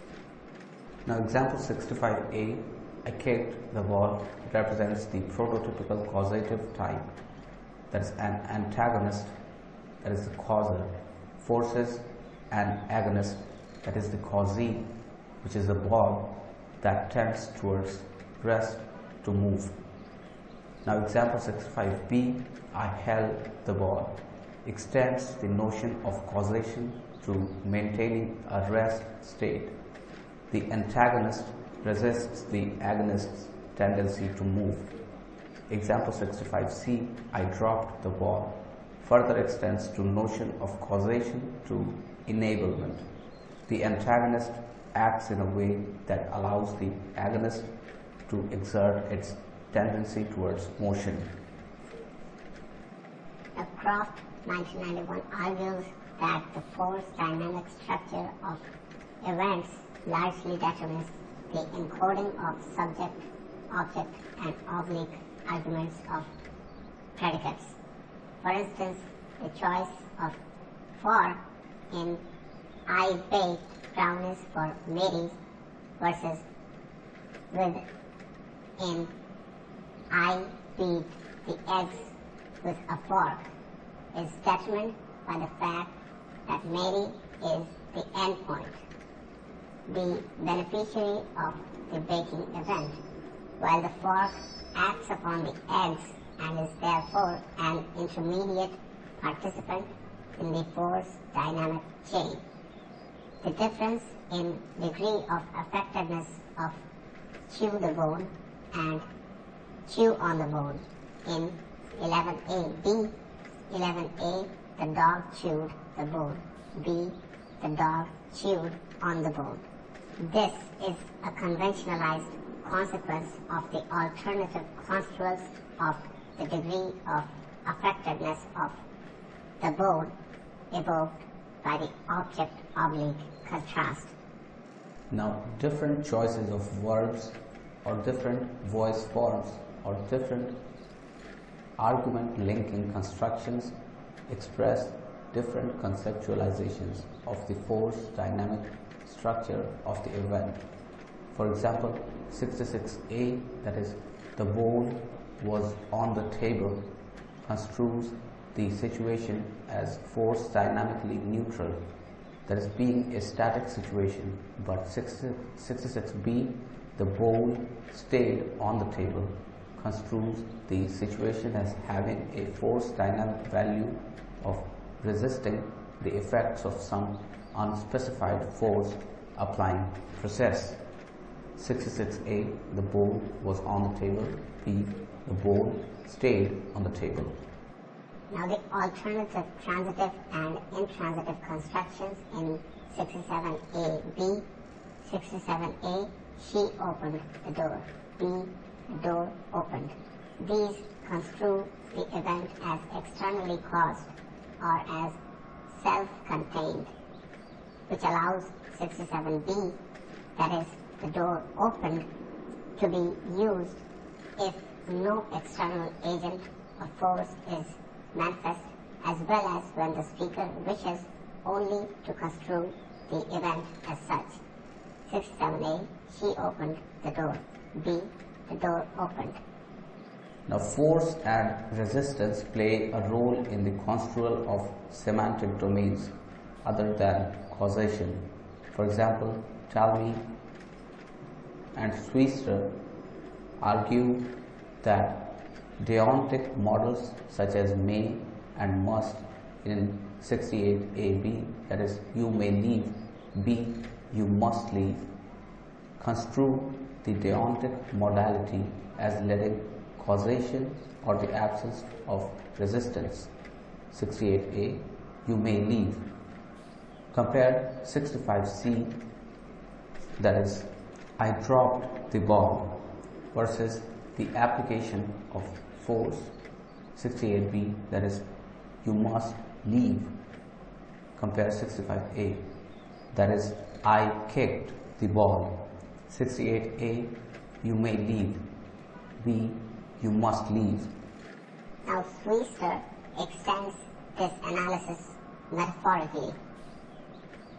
Now example 65a, I kicked the ball, represents the prototypical causative type, that is an antagonist, that is the causer, forces an agonist, that is the causee, which is the ball that tends towards rest to move. Now example 65b, I held the ball, extends the notion of causation to maintaining a rest state. The antagonist resists the agonist's tendency to move. Example 65c, I dropped the ball, further extends to notion of causation to enablement. The antagonist acts in a way that allows the agonist to exert its tendency towards motion. Croft, 1991, argues that the force dynamic structure of events largely determines the encoding of subject, object, and oblique arguments of predicates. For instance, the choice of for in I baked brownies for Mary versus with in I beat the eggs with a fork is determined by the fact that Mary is the endpoint, the beneficiary of the baking event, while the fork acts upon the eggs and is therefore an intermediate participant in the force dynamic chain. The difference in degree of effectiveness of chew the bone and chew on the bone in 11a. B, 11a, the dog chewed the bone. B, the dog chewed on the bone. This is a conventionalized consequence of the alternative construals of the degree of effectiveness of the bone evoked by the object-oblique contrast. Now, different choices of verbs or different voice forms or different argument linking constructions express different conceptualizations of the force dynamic structure of the event. For example, 66A, that is, the bowl was on the table, construes the situation as force dynamically neutral, that is, being a static situation, but 66B, the bowl stayed on the table, construes the situation as having a force dynamic value of resisting the effects of some unspecified force applying process. 66A, the bowl was on the table. B, the bowl stayed on the table. Now the alternative transitive and intransitive constructions in 67A, B. 67A, she opened the door. B, the door opened. These construe the event as externally caused or as self-contained, which allows 67B, that is, the door opened, to be used if no external agent or force is manifest, as well as when the speaker wishes only to construe the event as such. 67A, she opened the door. B, the door opened. Now, force and resistance play a role in the construal of semantic domains other than causation. For example, Talmy and Schuster argue that deontic models such as may and must in 68AB, that is, you may leave, B, you must leave, construe the deontic modality as letting causation or the absence of resistance. 68A, you may leave. Compare 65C, that is, I dropped the ball, versus the application of force. 68B, that is, you must leave. Compare 65A, that is, I kicked the ball. 68A, you may leave. B, you must leave. Now Schuster extends this analysis metaphorically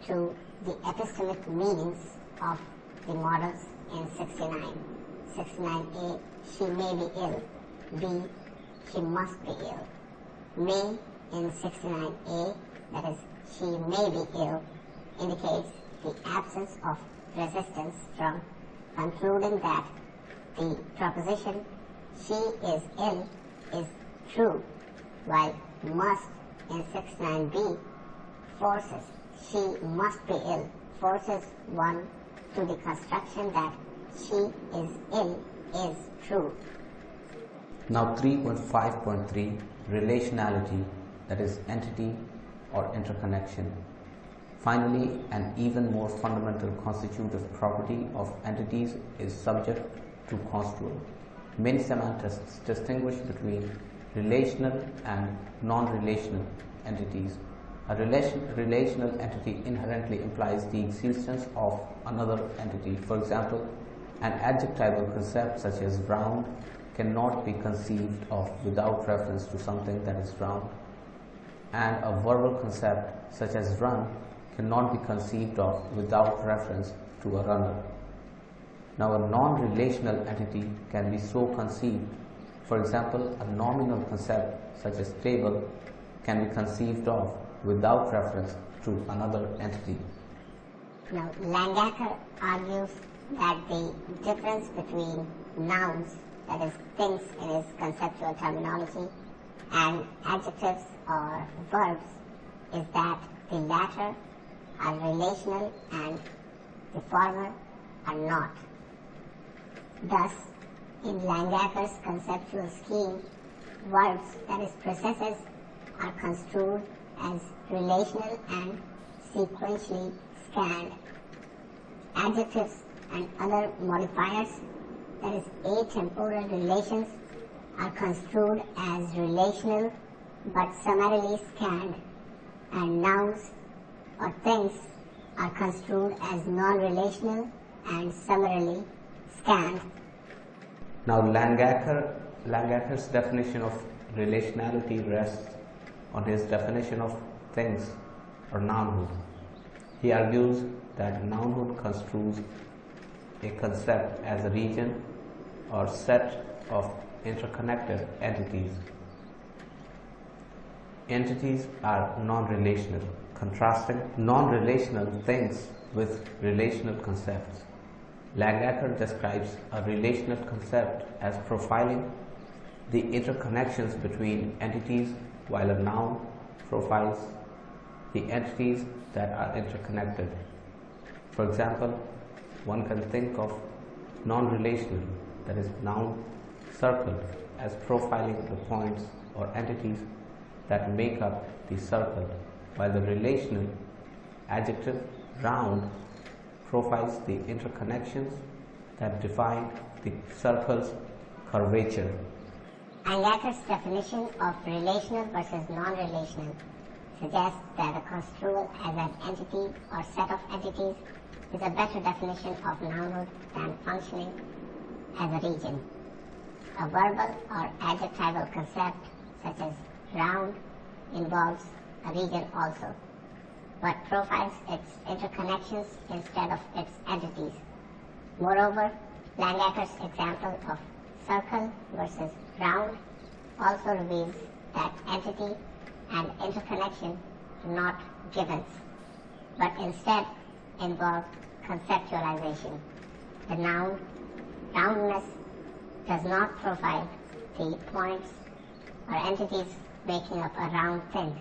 to the epistemic meanings of the models in 69. 69A, she may be ill. B, she must be ill. May in 69A, that is, she may be ill, indicates the absence of resistance from concluding that the proposition she is ill is true, while must in 69B forces she must be ill, forces one to the construction that she is ill is true. Now 3.5.3, relationality, that is, entity or interconnection. Finally, an even more fundamental constitutive property of entities is subject to construal. Many semantists distinguish between relational and non-relational entities. A relational entity inherently implies the existence of another entity. For example, an adjectival concept such as round cannot be conceived of without reference to something that is round, and a verbal concept such as run cannot be conceived of without reference to a runner. Now, a non-relational entity can be so conceived. For example, a nominal concept such as table can be conceived of without reference to another entity. Now, Langacker argues that the difference between nouns, that is, things in his conceptual terminology, and adjectives or verbs is that the latter are relational and the former are not. Thus, in Langacker's conceptual scheme, verbs, that is, processes, are construed as relational and sequentially scanned. Adjectives and other modifiers, that is, atemporal relations, are construed as relational but summarily scanned, and nouns or things are construed as non-relational and summarily scanned. Now, Langacker's definition of relationality rests on his definition of things or nounhood. He argues that nounhood construes a concept as a region or set of interconnected entities. Entities are non-relational, contrasting non-relational things with relational concepts. Langacker describes a relational concept as profiling the interconnections between entities, while a noun profiles the entities that are interconnected. For example, one can think of non-relational, that is noun circle, as profiling the points or entities that make up the circle, while the relational adjective round profiles the interconnections that define the circle's curvature. Langacker's definition of relational versus non-relational suggests that a construal as an entity or set of entities is a better definition of nounhood than functioning as a region. A verbal or adjectival concept such as round involves a region also, but profiles its interconnections instead of its entities. Moreover, Langacker's example of circle versus round also reveals that entity and interconnection are not givens, but instead involve conceptualization. The noun roundness does not profile the points or entities making up a round thing.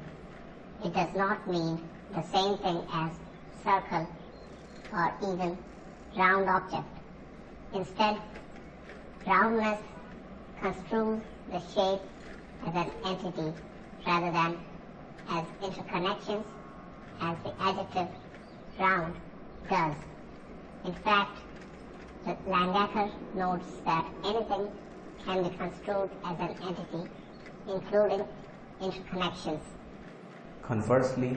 It does not mean the same thing as circle or even round object. Instead, roundness construes the shape as an entity rather than as interconnections as the adjective round does. In fact, Langacker notes that anything can be construed as an entity, including interconnections. Conversely,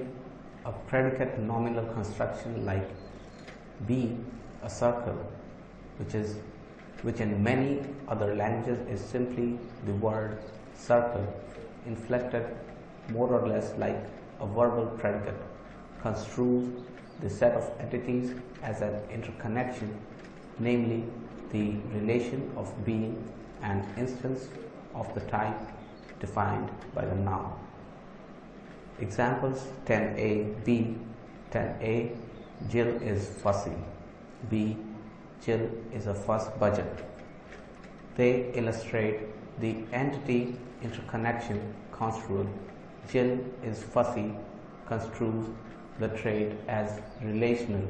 a predicate nominal construction like be a circle, which in many other languages is simply the word circle, inflected more or less like a verbal predicate, construes the set of entities as an interconnection, namely the relation of being an instance of the type defined by the noun. Examples 10a, B. 10a, Jill is fussy. B. Jill is a fuss budget. They illustrate the entity interconnection construal. Jill is fussy construes the trait as relational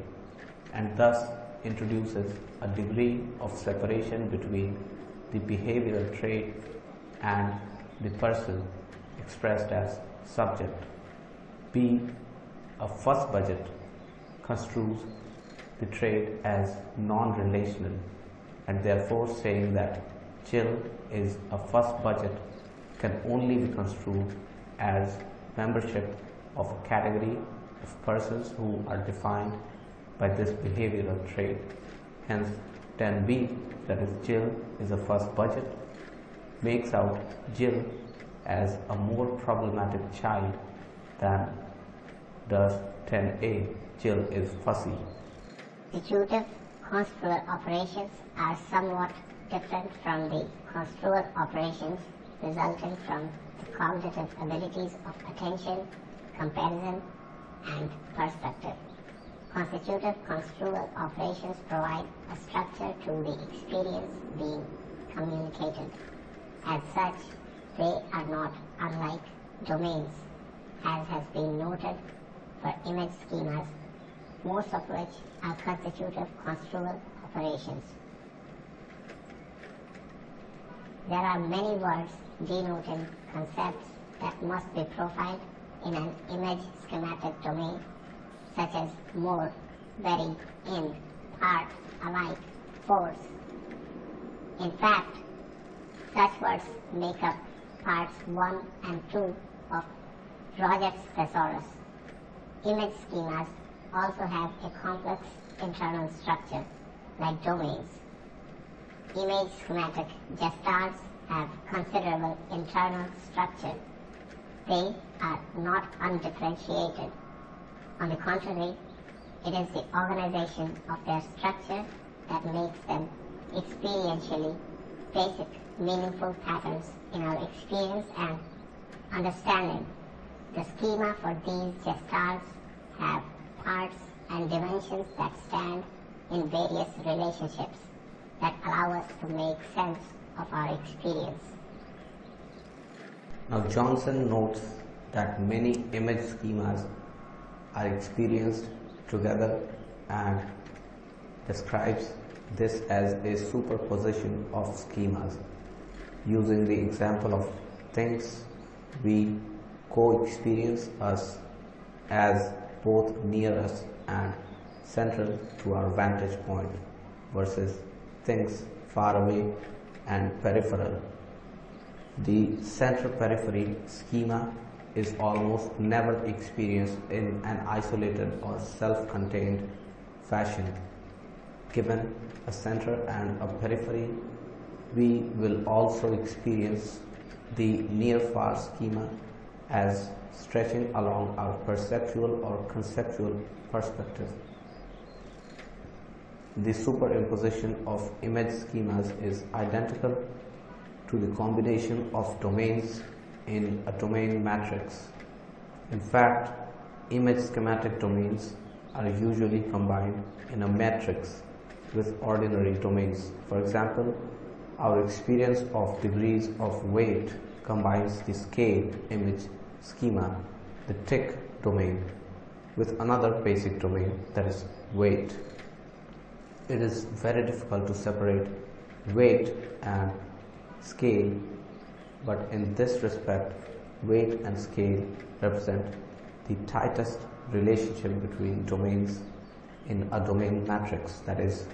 and thus introduces a degree of separation between the behavioral trait and the person expressed as subject. B. A fuss budget construes the trait as non-relational and therefore saying that Jill is a fuss budget can only be construed as membership of a category of persons who are defined by this behavioral trait. Hence, 10b, that is Jill is a fuss budget, makes out Jill as a more problematic child than does 10a, Jill is fussy. Constitutive construal operations are somewhat different from the construal operations resulting from the cognitive abilities of attention, comparison, and perspective. Constitutive construal operations provide a structure to the experience being communicated. As such, they are not unlike domains, as has been noted for image schemas, most of which are constitutive construal operations. There are many words denoting concepts that must be profiled in an image schematic domain, such as more, very, in, part, alike, force. In fact, such words make up parts 1 and 2 of Roget's thesaurus. Image schemas also have a complex internal structure, like domains. Image schematic gestalts have considerable internal structure. they are not undifferentiated. On the contrary, it is the organization of their structure that makes them experientially basic, meaningful patterns in our experience and understanding. The schema for these gestals have parts and dimensions that stand in various relationships that allow us to make sense of our experience. Now Johnson notes that many image schemas are experienced together and describes this as a superposition of schemas, using the example of things we co-experience us as both near us and central to our vantage point versus things far away and peripheral. The central periphery schema is almost never experienced in an isolated or self-contained fashion. Given a center and a periphery, we will also experience the near-far schema as stretching along our perceptual or conceptual perspective. The superimposition of image schemas is identical to the combination of domains in a domain matrix. In fact, image schematic domains are usually combined in a matrix with ordinary domains. For example, our experience of degrees of weight combines the scale image schema, the tick domain, with another basic domain, that is weight. It is very difficult to separate weight and scale, but in this respect, weight and scale represent the tightest relationship between domains in a domain matrix, that is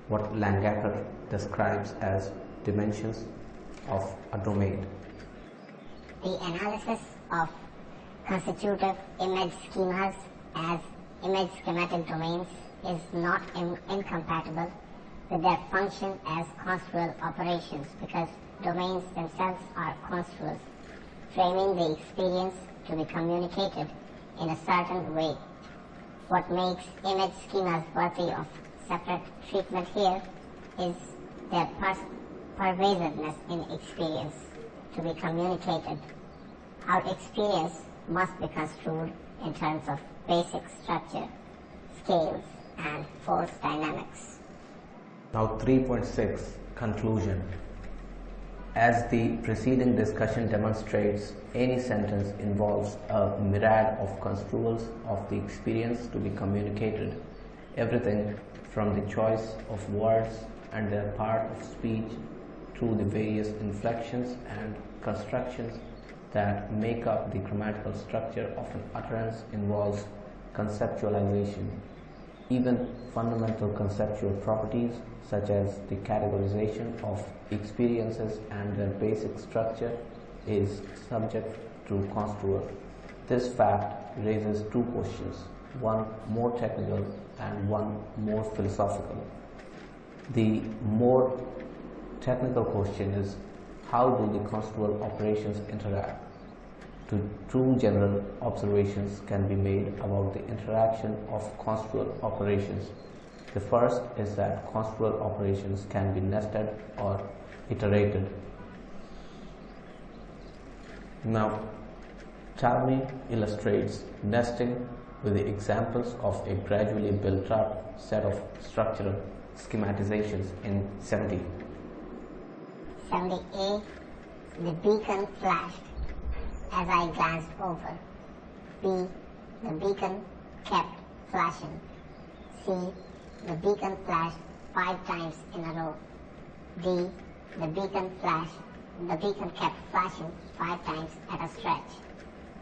what Langacker describes as dimensions of a domain. The analysis of constitutive image schemas as image schematic domains is not incompatible with their function as construal operations, because domains themselves are construals, framing the experience to be communicated in a certain way. What makes image schemas worthy of separate treatment here is their pervasiveness in experience to be communicated. Our experience must be construed in terms of basic structure, scales, and force dynamics. Now 3.6 Conclusion. As the preceding discussion demonstrates, any sentence involves a myriad of construals of the experience to be communicated. Everything from the choice of words and their part of speech through the various inflections and constructions that make up the grammatical structure of an utterance involves conceptualization. Even fundamental conceptual properties such as the categorization of experiences and their basic structure is subject to construal. This fact raises two questions, one more technical and one more philosophical. The more technical question is, how do the construal operations interact? Two general observations can be made about the interaction of construal operations. The first is that construal operations can be nested or iterated. Now, Talmy illustrates nesting with the examples of a gradually built up set of structural schematizations in 70. 70A, the beacon flashed as I glanced over. B, the beacon kept flashing. C, the beacon flashed 5 times in a row. D, the beacon kept flashing 5 times at a stretch.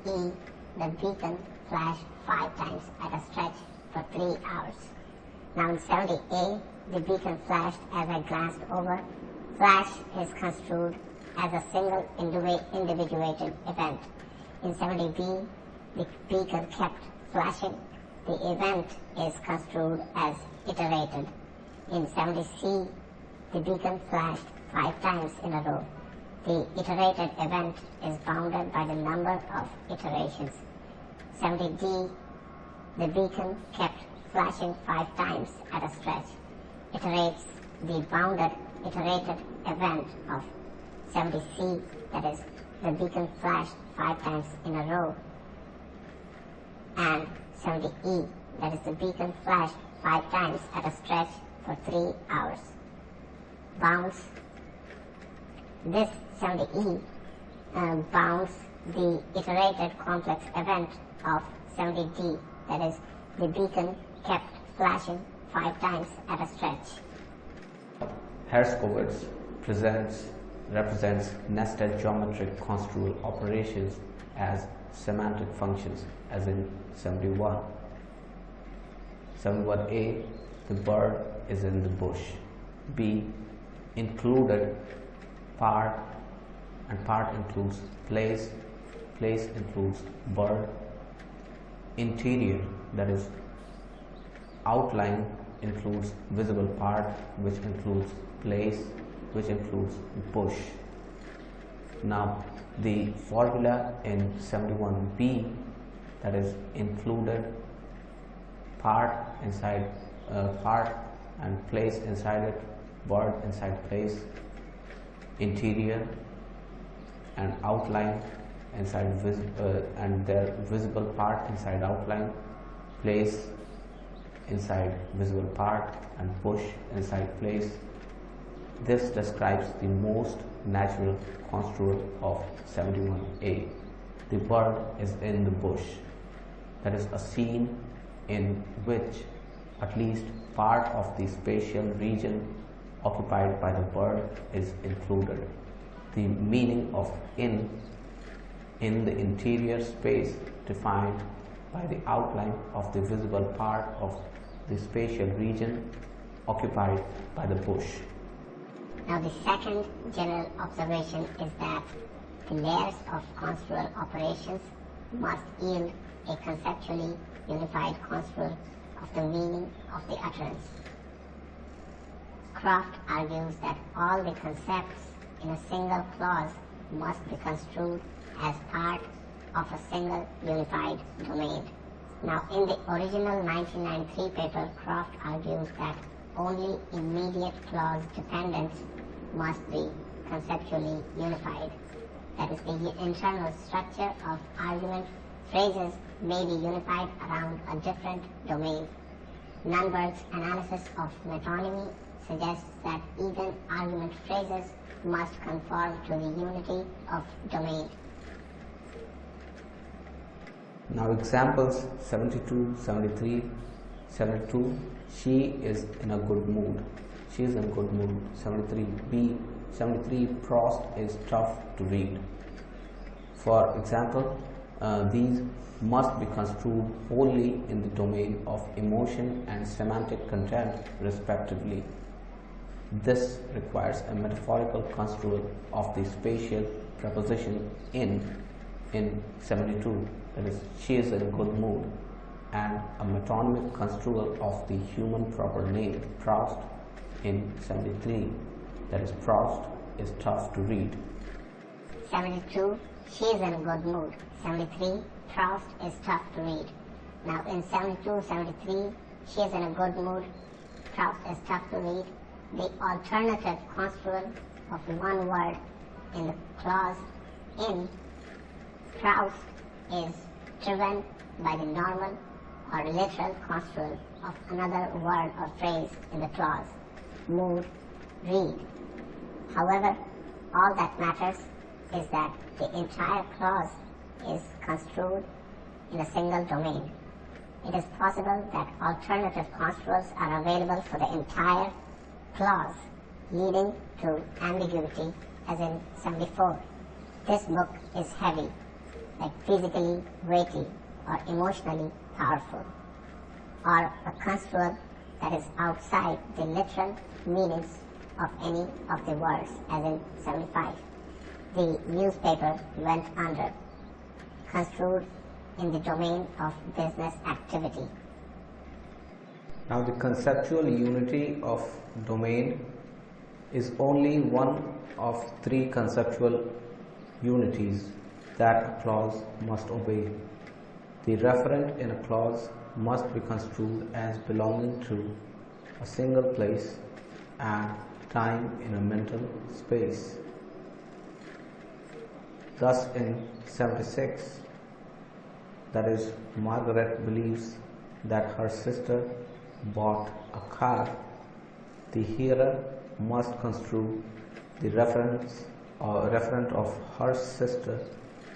E, the beacon flashed 5 times at a stretch for 3 hours. Now in 70A, the beacon flashed as I glanced over. Flash is construed as a single individuated event. In 70B, the beacon kept flashing. The event is construed as iterated. In 70C, the beacon flashed 5 times in a row. the iterated event is bounded by the number of iterations. 70D, the beacon kept flashing 5 times at a stretch, iterates the bounded iterated event of 70C, that is, the beacon flashed 5 times in a row, and 70E, that is, the beacon flashed 5 times at a stretch for 3 hours. Bounds. This 70E bounds the iterated complex event of 70D, that is, the beacon kept flashing 5 times at a stretch. Herskovits represents nested geometric construal operations as semantic functions, as in 71. 71A, the bird is in the bush. B, included part, and part includes place includes bird. Interior, that is, outline includes visible part, which includes place, which includes bush. Now, the formula in 71B, that is, included part inside part and place inside it, bird inside place, interior and outline inside and their visible part inside outline, place inside visible part, and bush inside place. This describes the most natural construal of 71A. The bird is in the bush. That is a scene in which at least part of the spatial region occupied by the bird is included. The meaning of in the interior space defined by the outline of the visible part of the spatial region occupied by the bush. Now, the second general observation is that the layers of construal operations must yield a conceptually unified construal of the meaning of the utterance. Croft argues that all the concepts in a single clause must be construed as part of a single unified domain. Now, in the original 1993 paper, Croft argues that only immediate clause dependence must be conceptually unified. That is, the internal structure of argument phrases may be unified around a different domain. Nunberg's analysis of metonymy suggests that even argument phrases must conform to the unity of domain. Now, examples 72, 73, 72, she is in a good mood. She is in a good mood. 73b, 73, Proust is tough to read. For example, these must be construed wholly in the domain of emotion and semantic content, respectively. This requires a metaphorical construal of the spatial preposition in 72, that is, she is in a good mood, and a metonymic construal of the human proper name, Proust, in 73, that is, Proust is tough to read. 72, she is in a good mood. 73, Proust is tough to read. Now, in 72, 73, she is in a good mood, Proust is tough to read. The alternative construal of one word in the clause in Proust is driven by the normal or literal construal of another word or phrase in the clause, mood, read. However, all that matters is that the entire clause is construed in a single domain. It is possible that alternative construals are available for the entire clause, leading to ambiguity, as in 74. This book is heavy, like physically weighty or emotionally powerful, or a construal that is outside the literal meanings of any of the words, as in 75. The newspaper went under, construed in the domain of business activity. Now, the conceptual unity of domain is only one of three conceptual unities that a clause must obey. The referent in a clause must be construed as belonging to a single place and time in a mental space. Thus in 76, that is, Margaret believes that her sister bought a car, the hearer must construe the referent of her sister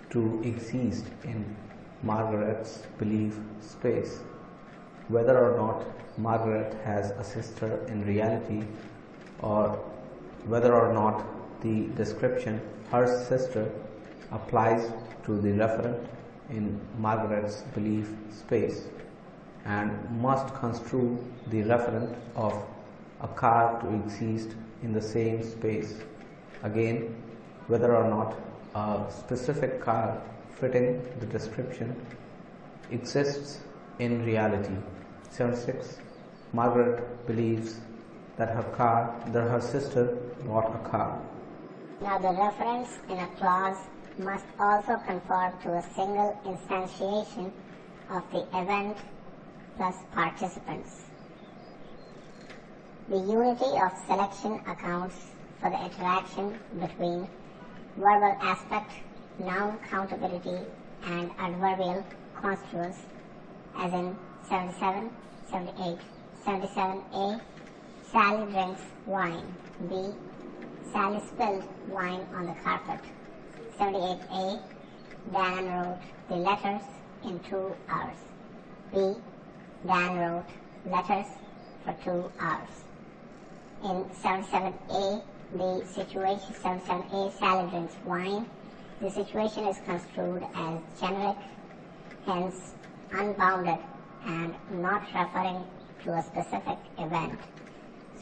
to exist in Margaret's belief space. Whether or not Margaret has a sister in reality, or whether or not the description her sister applies to the referent in Margaret's belief space, and must construe the referent of a car to exist in the same space. Again, whether or not a specific car fitting the description exists in reality. 76. Margaret believes that her sister bought a car. Now the reference in a clause must also conform to a single instantiation of the event plus participants. The unity of selection accounts for the interaction between verbal aspect, noun countability, and adverbial construals, as in 77, 78, 77a, Sally drinks wine. B, Sally spilled wine on the carpet. 78a, Dan wrote the letters in 2 hours. B, Dan wrote letters for 2 hours. In 77a, the situation, 77a, Sally drinks wine, the situation is construed as generic, hence unbounded and not referring to a specific event.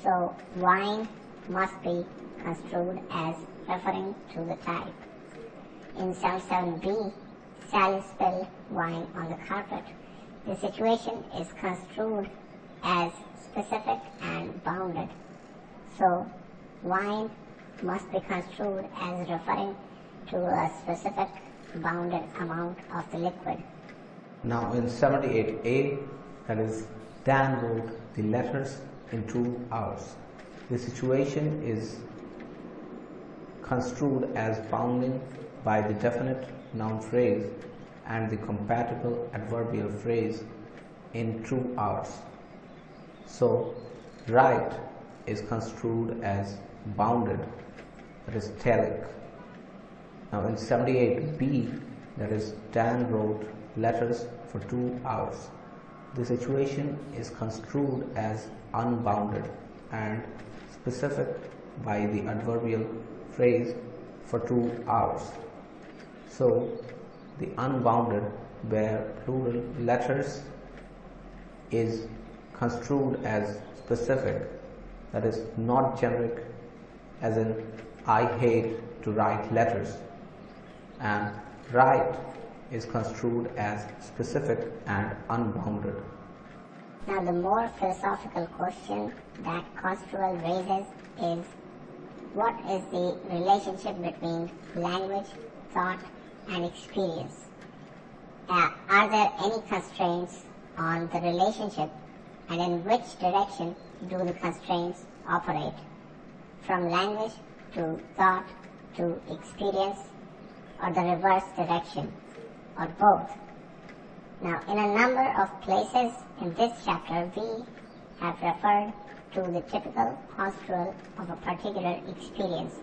So wine must be construed as referring to the type. In 77b, Sally spilled wine on the carpet. The situation is construed as specific and bounded. So wine must be construed as referring to a specific bounded amount of the liquid. Now in 78a, that is, Dan wrote the letters in 2 hours. The situation is construed as bounding by the definite noun phrase and the compatible adverbial phrase in 2 hours. So write is construed as bounded, that is telic. Now in 78b, that is, Dan wrote letters for 2 hours. The situation is construed as unbounded and specific by the adverbial phrase for 2 hours. So the unbounded, where plural letters, is construed as specific, that is not generic, as in I hate to write letters, and write is construed as specific and unbounded. Now the more philosophical question that construal raises is, what is the relationship between language, thought, and experience? Are there any constraints on the relationship, and in which direction do the constraints operate? From language to thought to experience, or the reverse direction, or both? Now, in a number of places in this chapter, we have referred to the typical construal of a particular experience.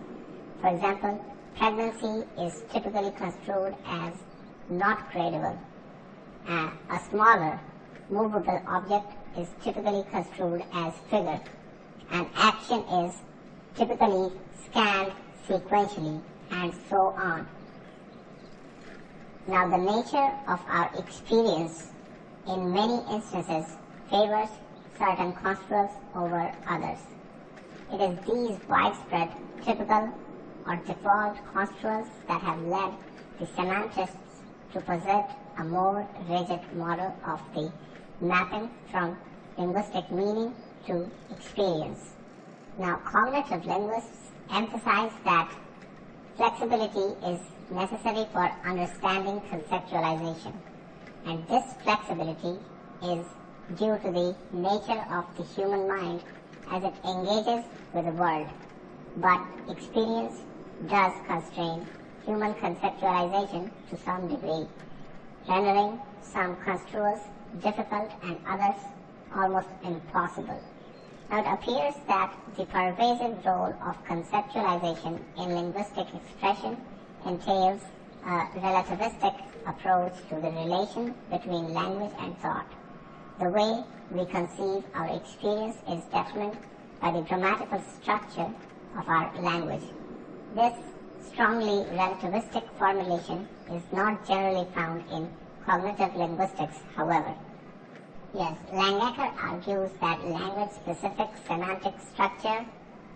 For example, pregnancy is typically construed as not credible. A smaller, movable object is typically construed as figure. An action is typically scanned sequentially, and so on. Now, the nature of our experience in many instances favors certain construals over others. It is these widespread, typical, or default construals that have led the semantists to posit a more rigid model of the mapping from linguistic meaning to experience. Now, cognitive linguists emphasize that flexibility is necessary for understanding conceptualization, and this flexibility is due to the nature of the human mind as it engages with the world. But experience does constrain human conceptualization to some degree, rendering some construals difficult and others almost impossible. Now, it appears that the pervasive role of conceptualization in linguistic expression entails a relativistic approach to the relation between language and thought. The way we conceive our experience is determined by the grammatical structure of our language. This strongly relativistic formulation is not generally found in cognitive linguistics, however. Yes, Langacker argues that language-specific semantic structure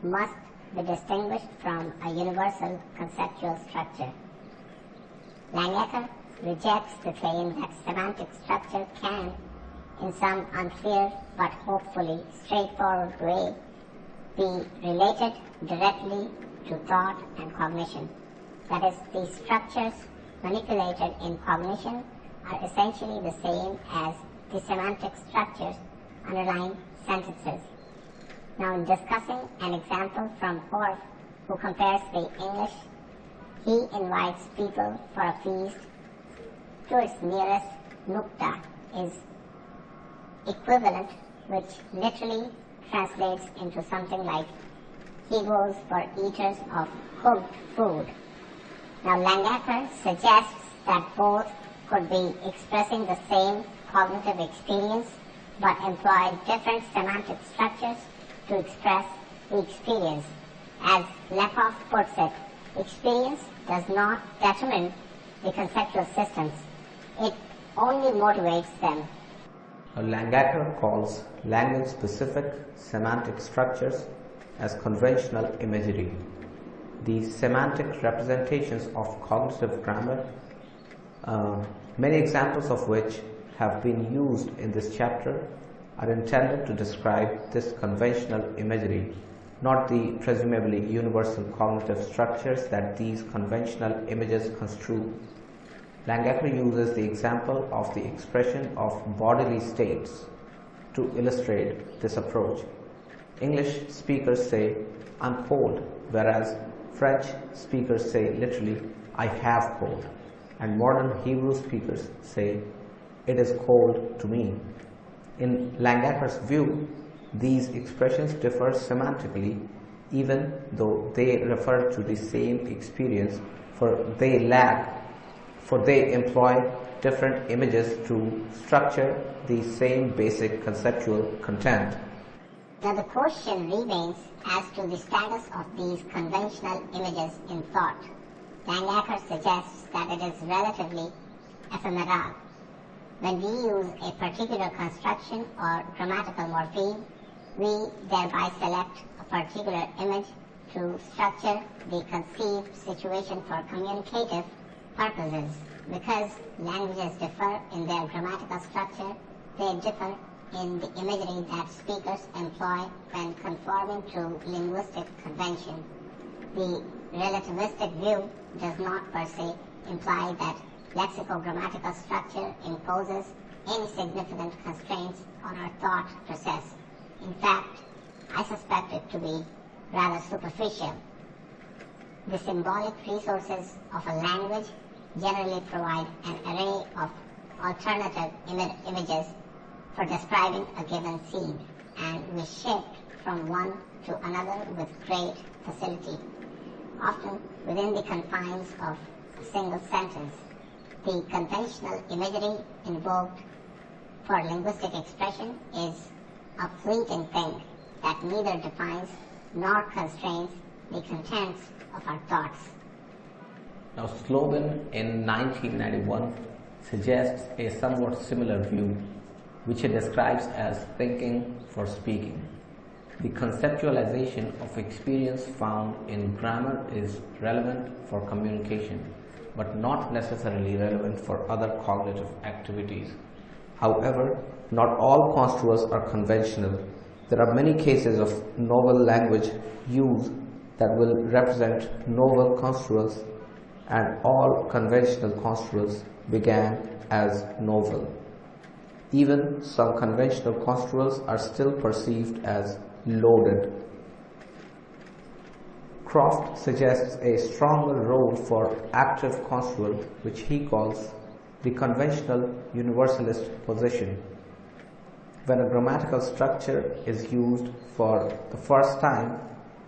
must be distinguished from a universal conceptual structure. Langacker rejects the claim that semantic structure can, in some unclear but hopefully straightforward way, be related directly to thought and cognition. That is, the structures manipulated in cognition are essentially the same as the semantic structures underlying sentences. Now, in discussing an example from Croft, who compares the English, he invites people for a feast to its nearest nukta is equivalent, which literally translates into something like he goes for eaters of cooked food. Now, Langacker suggests that both could be expressing the same cognitive experience but employ different semantic structures to express the experience. As Lakoff puts it, experience does not determine the conceptual systems, it only motivates them. Langacker calls language-specific semantic structures as conventional imagery. The semantic representations of cognitive grammar, many examples of which have been used in this chapter, are intended to describe this conventional imagery, not the presumably universal cognitive structures that these conventional images construe. Langacker uses the example of the expression of bodily states to illustrate this approach. English speakers say, "I'm cold," whereas French speakers say literally, "I have cold," and modern Hebrew speakers say, "It is cold to me." In Langacker's view, these expressions differ semantically, even though they refer to the same experience, for they employ different images to structure the same basic conceptual content. Now, the question remains as to the status of these conventional images in thought. Langacker suggests that it is relatively ephemeral. When we use a particular construction or grammatical morpheme, we thereby select a particular image to structure the conceived situation for communicative purposes. Because languages differ in their grammatical structure, they differ in the imagery that speakers employ when conforming to linguistic convention. The relativistic view does not per se imply that lexicogrammatical structure imposes any significant constraints on our thought process. In fact, I suspect it to be rather superficial. The symbolic resources of a language generally provide an array of alternative images for describing a given scene, and we shift from one to another with great facility, often within the confines of a single sentence. The conventional imagery invoked for linguistic expression is a fleeting thing that neither defines nor constrains the contents of our thoughts. Now, Slobin in 1991 suggests a somewhat similar view, which he describes as thinking for speaking. The conceptualization of experience found in grammar is relevant for communication, but not necessarily relevant for other cognitive activities. However, not all construals are conventional. There are many cases of novel language use that will represent novel construals, and all conventional construals began as novel. Even some conventional construals are still perceived as loaded. Croft suggests a stronger role for active construal, which he calls the conventional universalist position. When a grammatical structure is used for the first time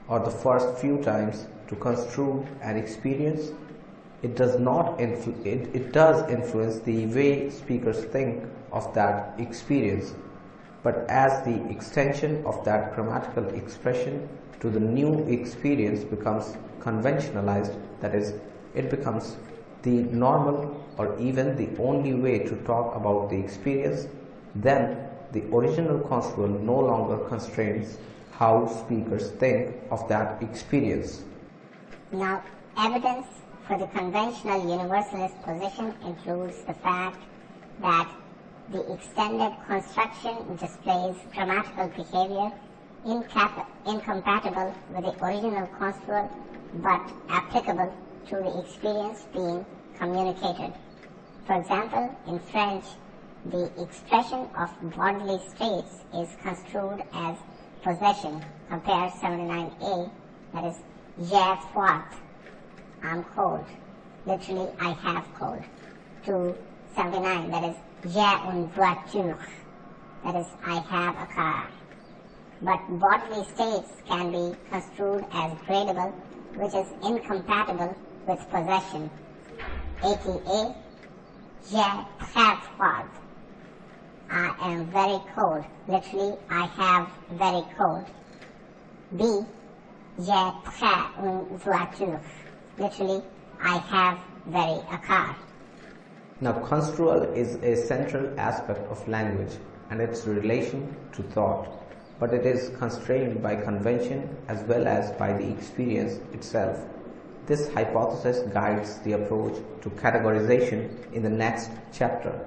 or the first few times to construe an experience, it does influence the way speakers think of that experience, but as the extension of that grammatical expression to the new experience becomes conventionalized, that is, it becomes the normal or even the only way to talk about the experience, then the original construal no longer constrains how speakers think of that experience. Now, evidence for the conventional universalist position includes the fact that the extended construction displays grammatical behavior incompatible with the original construal but applicable to the experience being communicated. For example, in French, the expression of bodily states is construed as possession. Compare 79a, that is, j'ai froid, I'm cold. Literally, I have cold. To 79, that is, j'ai une voiture, that is, I have a car. But bodily states can be construed as gradable, which is incompatible with possession. 80a, j'ai très froid, I am very cold. Literally, I have very cold. B, j'ai très une voiture. Literally, I have very a car. Now, construal is a central aspect of language and its relation to thought, but it is constrained by convention as well as by the experience itself. This hypothesis guides the approach to categorization in the next chapter.